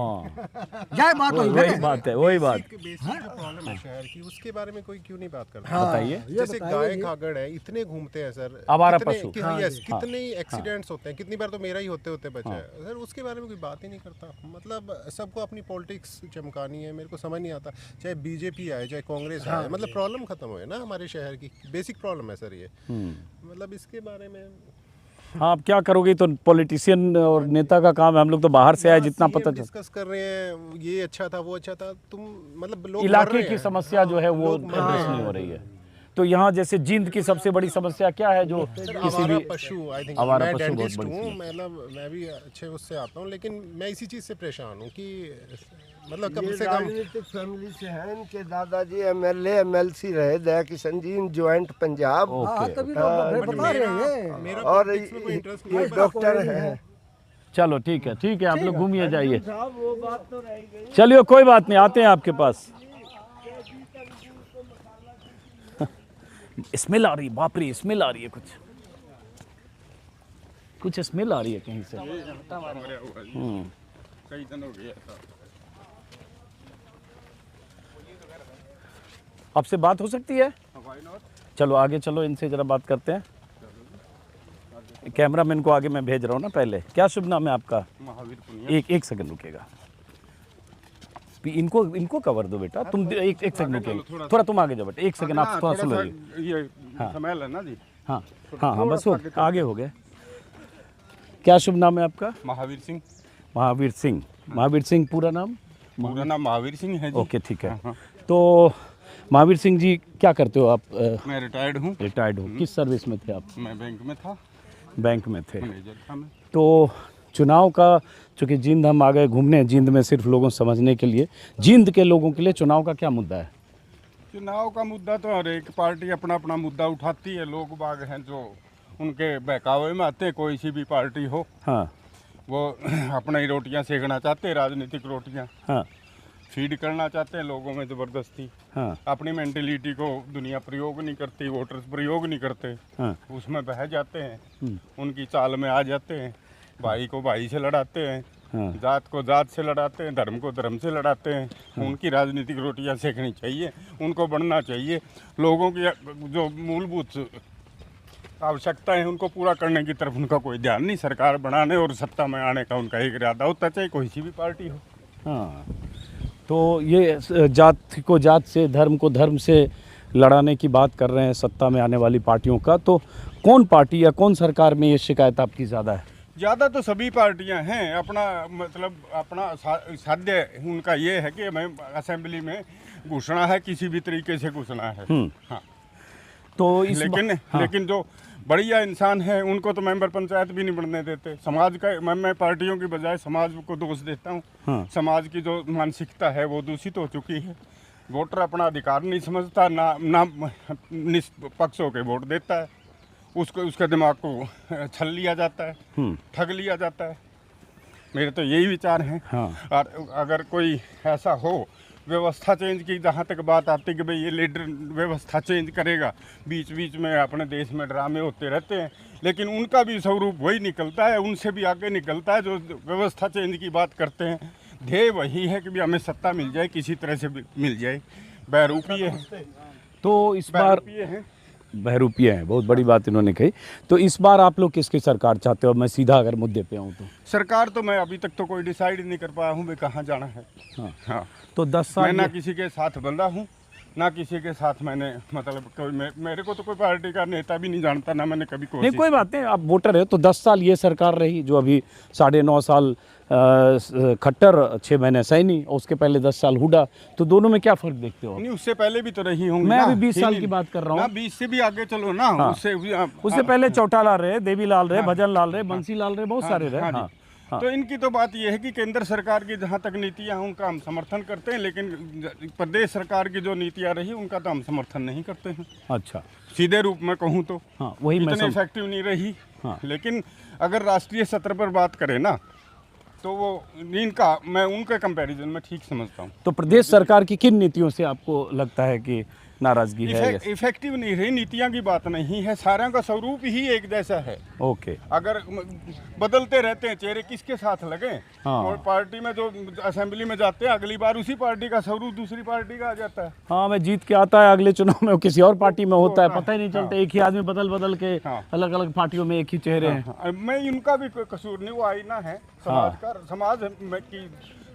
[SPEAKER 9] यह बात
[SPEAKER 1] वही बात है, वही बात।
[SPEAKER 14] प्रॉब्लम है शहर की, उसके बारे में कोई क्यों नहीं बात करता?
[SPEAKER 1] बताइए।
[SPEAKER 14] जैसे गाय खागड़ है, इतने घूमते हैं सर,
[SPEAKER 1] आवारा पशु,
[SPEAKER 14] कितने एक्सीडेंट्स होते हैं, कितनी बार तो मेरा ही होते होते बचा है सर, उसके बारे में कोई बात ही नहीं करता। मतलब सबको अपनी पॉलिटिक्स चमकानी है, मेरे को समझ नहीं आता। चाहे बीजेपी आए चाहे कांग्रेस आए, मतलब प्रॉब्लम खत्म हो ना हमारे शहर की, बेसिक प्रॉब्लम है सर ये। मतलब इसके बारे में
[SPEAKER 1] हाँ, आप क्या करोगे? तो पॉलिटिशियन और नेता का काम है, हम लोग तो बाहर से आए, जितना पता चल
[SPEAKER 14] डिस्कस कर रहे हैं, ये अच्छा था वो अच्छा था, तुम मतलब लोग
[SPEAKER 1] इलाके की समस्या जो है वो एड्रेस नहीं हो रही है। तो यहाँ जैसे जींद की सबसे बड़ी समस्या क्या है? जो किसी भी
[SPEAKER 14] पशु, आई थिंक
[SPEAKER 1] आवारा
[SPEAKER 14] मैं
[SPEAKER 1] पशु बहुत
[SPEAKER 14] डेंटिस्ट
[SPEAKER 1] बड़ी
[SPEAKER 14] हूँ, मतलब मैं भी अच्छे उससे आता हूँ, लेकिन मैं इसी चीज़ से परेशान हूँ कि मतलब कम से कम
[SPEAKER 4] राजनीतिक फैमिली से हैं, इनके दादाजी MLA MLC रहे, दया किशन जी ज्वाइंट पंजाब, और ये डॉक्टर है।
[SPEAKER 1] चलो ठीक है, ठीक है, आप लोग घूमिए जाइए। चलिए कोई बात नहीं, आते हैं आपके पास। स्मेल आ रही है, बाप रे स्मेल आ रही है, कुछ स्मेल आ रही है कहीं से।
[SPEAKER 7] कई दिन हो गए।
[SPEAKER 1] आपसे बात हो सकती है? चलो आगे चलो, इनसे जरा बात करते हैं। कैमरामैन को आगे मैं भेज रहा हूँ ना पहले। क्या शुभ नाम है आपका? महावीर। एक सेकंड रुकेगा, इनको कवर दो बेटा, तुम एक सेकंड रुकेगा, थोड़ा तुम आगे जाओ बेटा, एक सेकंड आप थोड़ा सुनो।
[SPEAKER 7] ये समय है ना जी।
[SPEAKER 1] हाँ हाँ हाँ, बस आगे हो गए। क्या शुभ नाम है आपका?
[SPEAKER 7] महावीर सिंह।
[SPEAKER 1] महावीर सिंह, महावीर सिंह पूरा नाम?
[SPEAKER 7] पूरा नाम महावीर सिंह है जी।
[SPEAKER 1] ओके ठीक है। तो महावीर सिंह जी क्या करते हो आप?
[SPEAKER 7] मैं रिटायर्ड हूँ।
[SPEAKER 1] रिटायर्ड हो, किस सर्विस में थे आप?
[SPEAKER 7] मैं बैंक में था।
[SPEAKER 1] बैंक में थे। तो चुनाव का, चूँकि जींद हम आ गए घूमने, जींद में सिर्फ लोगों समझने के लिए, जींद के लोगों के लिए चुनाव का क्या मुद्दा है?
[SPEAKER 7] चुनाव का मुद्दा तो हर एक पार्टी अपना अपना मुद्दा उठाती है। लोग बाग हैं जो उनके बहकावे में आते हैं, कोई सी भी पार्टी हो।
[SPEAKER 1] हाँ,
[SPEAKER 7] वो अपना ही रोटियां सेकना चाहते हैं, राजनीतिक रोटियां।
[SPEAKER 1] हाँ,
[SPEAKER 7] फीड करना चाहते हैं लोगों में ज़बरदस्ती।
[SPEAKER 1] हाँ,
[SPEAKER 7] अपनी मेंटेलिटी को दुनिया प्रयोग नहीं करती, वोटर्स प्रयोग नहीं करते।
[SPEAKER 1] हाँ,
[SPEAKER 7] उसमें बह जाते हैं, उनकी चाल में आ जाते हैं। भाई को भाई से लड़ाते हैं,
[SPEAKER 1] हाँ,
[SPEAKER 7] जात को जात से लड़ाते हैं, धर्म को धर्म से लड़ाते हैं। उनकी राजनीतिक रोटियां सेकनी चाहिए, उनको बढ़ना चाहिए। लोगों की जो मूलभूत आवश्यकता है उनको पूरा करने की तरफ उनका कोई ध्यान नहीं। सरकार बनाने और सत्ता में आने का उनका एक इरादा होता, चाहे कोई सी भी पार्टी हो।
[SPEAKER 1] हाँ, तो ये जात को जात से, धर्म को धर्म से लड़ाने की बात कर रहे हैं सत्ता में आने वाली पार्टियों का। तो कौन पार्टी या कौन सरकार में ये शिकायत आपकी ज़्यादा है?
[SPEAKER 7] ज़्यादा तो सभी पार्टियां हैं। अपना मतलब अपना साध्य उनका ये है कि हमें असेंबली में घुसना है, किसी भी तरीके से घुसना है। हाँ,
[SPEAKER 1] तो
[SPEAKER 7] लेकिन जो बढ़िया इंसान है उनको तो मेंबर पंचायत भी नहीं बनने देते। समाज का मैं पार्टियों की बजाय समाज को दोष देता हूँ।
[SPEAKER 1] हाँ,
[SPEAKER 7] समाज की जो मानसिकता है वो दूषित हो चुकी है। वोटर अपना अधिकार नहीं समझता, ना निष्पक्ष होकर वोट देता है। उसको उसके दिमाग को छल लिया जाता है, ठग लिया जाता है। मेरे तो यही विचार हैं।
[SPEAKER 1] हाँ,
[SPEAKER 7] और अगर कोई ऐसा हो, व्यवस्था चेंज की जहाँ तक बात आती है कि भाई ये लीडर व्यवस्था चेंज करेगा, बीच बीच में अपने देश में ड्रामे होते रहते हैं, लेकिन उनका भी स्वरूप वही निकलता है, उनसे भी आगे निकलता है जो व्यवस्था चेंज की बात करते हैं। ध्येय वही है कि भी हमें सत्ता मिल जाए, किसी तरह से मिल जाए। बहरूपीय है।
[SPEAKER 1] तो इस बार बहरूपीय है, बहुत बड़ी बात इन्होंने कही। तो इस बार आप लोग किसकी सरकार चाहते हो? मैं सीधा अगर मुद्दे पे आऊँ तो
[SPEAKER 7] सरकार तो मैं अभी तक तो कोई डिसाइड नहीं कर पाया हूँ मैं कहाँ जाना है।
[SPEAKER 1] हाँ,
[SPEAKER 7] हाँ,
[SPEAKER 1] तो 10 साल
[SPEAKER 7] मैं ना किसी के साथ बंधा हूँ, ना किसी के साथ मैंने मतलब कोई मेरे को तो कोई पार्टी का नेता भी नहीं जानता, ना मैंने कभी
[SPEAKER 1] नहीं, कोई बात नहीं, आप वोटर है। तो 10 साल ये सरकार रही, जो अभी 9.5 साल खट्टर, 6 महीने सैनी, और उसके पहले 10 साल हुडा। तो दोनों में क्या फर्क देखते हो?
[SPEAKER 7] नहीं, उससे पहले भी तो रही होंगी।
[SPEAKER 1] मैं अभी 20 साल की बात कर रहा हूँ।
[SPEAKER 7] 20 से भी आगे चलो ना।
[SPEAKER 1] हाँ,
[SPEAKER 7] उससे
[SPEAKER 1] पहले चौटालाल रहे, देवीलाल रहे, भजन लाल रहे, बंसी लाल रहे, बहुत सारे रहे। हाँ,
[SPEAKER 15] तो इनकी तो बात यह है कि केंद्र सरकार की जहाँ तक नीतियाँ हैं उनका हम समर्थन करते हैं, लेकिन प्रदेश सरकार की जो नीतियाँ रही उनका तो हम समर्थन नहीं करते हैं।
[SPEAKER 1] अच्छा,
[SPEAKER 15] सीधे रूप में कहूँ तो
[SPEAKER 1] हाँ, वही
[SPEAKER 15] इतने इफेक्टिव नहीं रही।
[SPEAKER 1] हाँ।
[SPEAKER 15] लेकिन अगर राष्ट्रीय स्तर पर बात करें ना, तो वो इनका मैं उनके कंपैरिजन में ठीक समझता हूँ।
[SPEAKER 1] तो प्रदेश सरकार की किन नीतियों से आपको लगता है कि नाराजगी है?
[SPEAKER 15] इफेक्टिव नहीं रही, नीतियाँ की बात नहीं है, सारों का स्वरूप ही एक जैसा है।
[SPEAKER 1] ओके,
[SPEAKER 15] अगर बदलते रहते हैं चेहरे किसके साथ लगे,
[SPEAKER 1] हाँ।
[SPEAKER 15] और पार्टी में जो असेंबली में जाते हैं अगली बार उसी पार्टी का स्वरूप दूसरी पार्टी का आ जाता है।
[SPEAKER 1] हाँ, मैं जीत के आता है अगले चुनाव में वो किसी और पार्टी में होता है, पता ही नहीं चलता। एक ही आदमी बदल बदल के अलग अलग पार्टियों में एक ही चेहरे हैं।
[SPEAKER 15] मैं इनका भी कोई कसूर नहीं, वो आईना है समाज का, समाज में की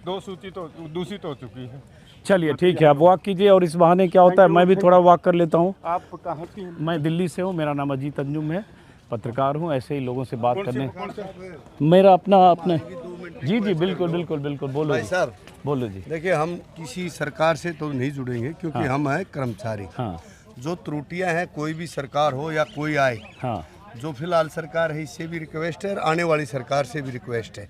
[SPEAKER 15] दो सूची तो दूषित हो चुकी है।
[SPEAKER 1] चलिए ठीक है, आप वॉक कीजिए और इस बहाने क्या होता है मैं भी थोड़ा वॉक कर लेता हूँ।
[SPEAKER 15] आप कहाँ की?
[SPEAKER 1] मैं दिल्ली से हूँ, मेरा नाम अजीत अंजुम है, पत्रकार हूँ, ऐसे ही लोगों से बात करने। मेरा अपना जी बिल्कुल बिल्कुल बिल्कुल, बोलो
[SPEAKER 4] भाई सर,
[SPEAKER 1] बोलो जी।
[SPEAKER 4] देखिए, हम किसी सरकार से तो नहीं जुड़ेंगे क्योंकि
[SPEAKER 1] हाँ।
[SPEAKER 4] हम हैं कर्मचारी।
[SPEAKER 1] हाँ।
[SPEAKER 4] जो त्रुटियां हैं, कोई भी सरकार हो या कोई आए,
[SPEAKER 1] हाँ।
[SPEAKER 4] जो फिलहाल सरकार है इससे भी रिक्वेस्ट है और आने वाली सरकार से भी रिक्वेस्ट है।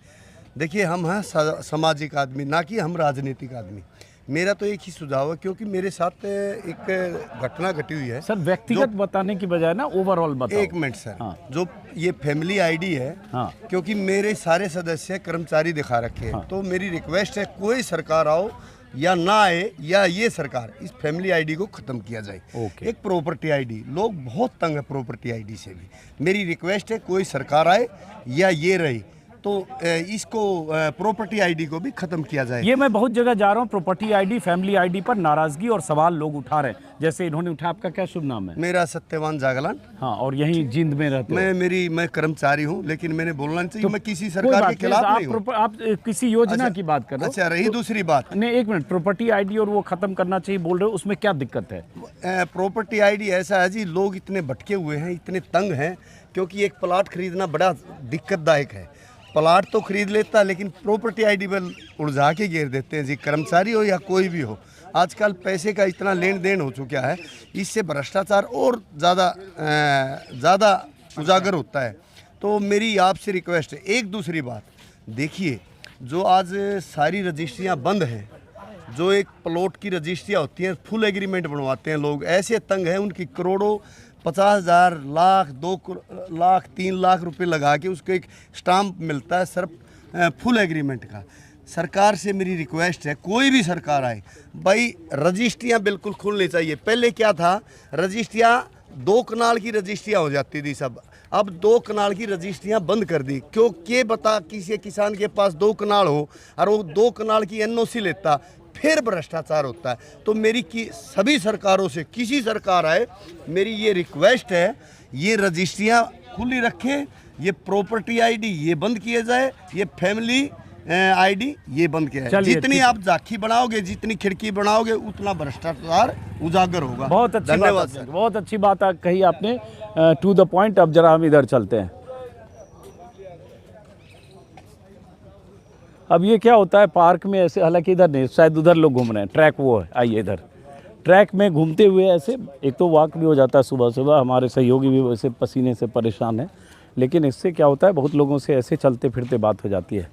[SPEAKER 4] देखिए, हम हैं सामाजिक आदमी, ना कि हम राजनीतिक आदमी। मेरा तो एक ही सुझाव है, क्योंकि मेरे साथ एक घटना घटी हुई है।
[SPEAKER 1] सर, व्यक्तिगत बताने की बजाय ना ओवरऑल बताओ।
[SPEAKER 4] एक मिनट सर,
[SPEAKER 1] हाँ।
[SPEAKER 4] जो ये फैमिली आईडी है,
[SPEAKER 1] हाँ।
[SPEAKER 4] क्योंकि मेरे सारे सदस्य कर्मचारी दिखा रखे हैं,
[SPEAKER 1] हाँ।
[SPEAKER 4] तो मेरी रिक्वेस्ट है कोई सरकार आओ या ना आए, या ये सरकार इस फैमिली आईडी को ख़त्म किया जाए।
[SPEAKER 1] ओके।
[SPEAKER 4] एक प्रॉपर्टी आईडी, लोग बहुत तंग है प्रॉपर्टी आईडी से भी। मेरी रिक्वेस्ट है कोई सरकार आए या ये रही, तो इसको प्रॉपर्टी आईडी को भी खत्म किया जाए।
[SPEAKER 1] ये मैं बहुत जगह जा रहा हूँ, प्रॉपर्टी आईडी, फैमिली आईडी पर नाराजगी और सवाल लोग उठा रहे हैं, जैसे इन्होंने उठाया। आपका क्या शुभ नाम है?
[SPEAKER 4] मेरा सत्यवान जागलान।
[SPEAKER 1] हाँ, और यहीं जींद में रहते हो? मैं
[SPEAKER 4] कर्मचारी हूँ, लेकिन मैंने बोलना चाहिए,
[SPEAKER 1] तो
[SPEAKER 4] मैं किसी
[SPEAKER 1] कोई
[SPEAKER 4] सरकार
[SPEAKER 1] बात
[SPEAKER 4] के खिलाफ नहीं हूँ।
[SPEAKER 1] आप किसी योजना की बात कर रहे हो?
[SPEAKER 4] अच्छा, रही दूसरी बात।
[SPEAKER 1] नहीं, एक मिनट, प्रॉपर्टी आईडी और वो खत्म करना चाहिए बोल रहे हो, उसमें क्या दिक्कत है?
[SPEAKER 4] प्रॉपर्टी आईडी ऐसा है जी, लोग इतने भटके हुए हैं, इतने तंग हैं, क्योंकि एक प्लाट खरीदना बड़ा दिक्कतदायक है। प्लाट तो खरीद लेता, लेकिन प्रॉपर्टी आईडी पर उलझा के घेर देते हैं जी, कर्मचारी हो या कोई भी हो। आजकल पैसे का इतना लेन देन हो चुका है, इससे भ्रष्टाचार और ज़्यादा उजागर होता है। तो मेरी आपसे रिक्वेस्ट है। एक दूसरी बात, देखिए, जो आज सारी रजिस्ट्रियाँ बंद हैं, जो एक प्लॉट की रजिस्ट्रियाँ होती हैं, फुल एग्रीमेंट बनवाते हैं लोग, ऐसे तंग हैं, उनकी करोड़ों, 50,000, लाख, 2 लाख, 3 लाख रुपए लगा के उसको एक स्टाम्प मिलता है सिर्फ फुल एग्रीमेंट का। सरकार से मेरी रिक्वेस्ट है, कोई भी सरकार आए भाई, रजिस्ट्रियाँ बिल्कुल खुलनी चाहिए। पहले क्या था, रजिस्ट्रियाँ 2 कनाल की रजिस्ट्रियाँ हो जाती थी सब, अब 2 कनाल की रजिस्ट्रियाँ बंद कर दी। क्यों? के बता, किसी किसान के पास 2 कनाल हो और वो 2 कनाल की NOC लेता, फिर भ्रष्टाचार होता है। तो मेरी सभी सरकारों से, किसी सरकार आए, मेरी ये रिक्वेस्ट है, ये रजिस्ट्रियाँ खुली रखें, ये प्रॉपर्टी आईडी ये बंद किए जाए, ये फैमिली आईडी ये बंद किया जाए। जितनी आप झांकी बनाओगे, जितनी खिड़की बनाओगे, उतना भ्रष्टाचार उजागर होगा।
[SPEAKER 1] बहुत अच्छी
[SPEAKER 4] धन्यवाद
[SPEAKER 1] बात, बहुत अच्छी बात कही आपने, टू द पॉइंट। अब जरा हम इधर चलते हैं। अब ये क्या होता है पार्क में ऐसे, हालांकि इधर नहीं, शायद उधर लोग घूम रहे हैं, ट्रैक वो है, आइए इधर। ट्रैक में घूमते हुए ऐसे, एक तो वॉक भी हो जाता है सुबह सुबह, हमारे सहयोगी भी वैसे पसीने से परेशान हैं, लेकिन इससे क्या होता है बहुत लोगों से ऐसे चलते फिरते बात हो जाती है।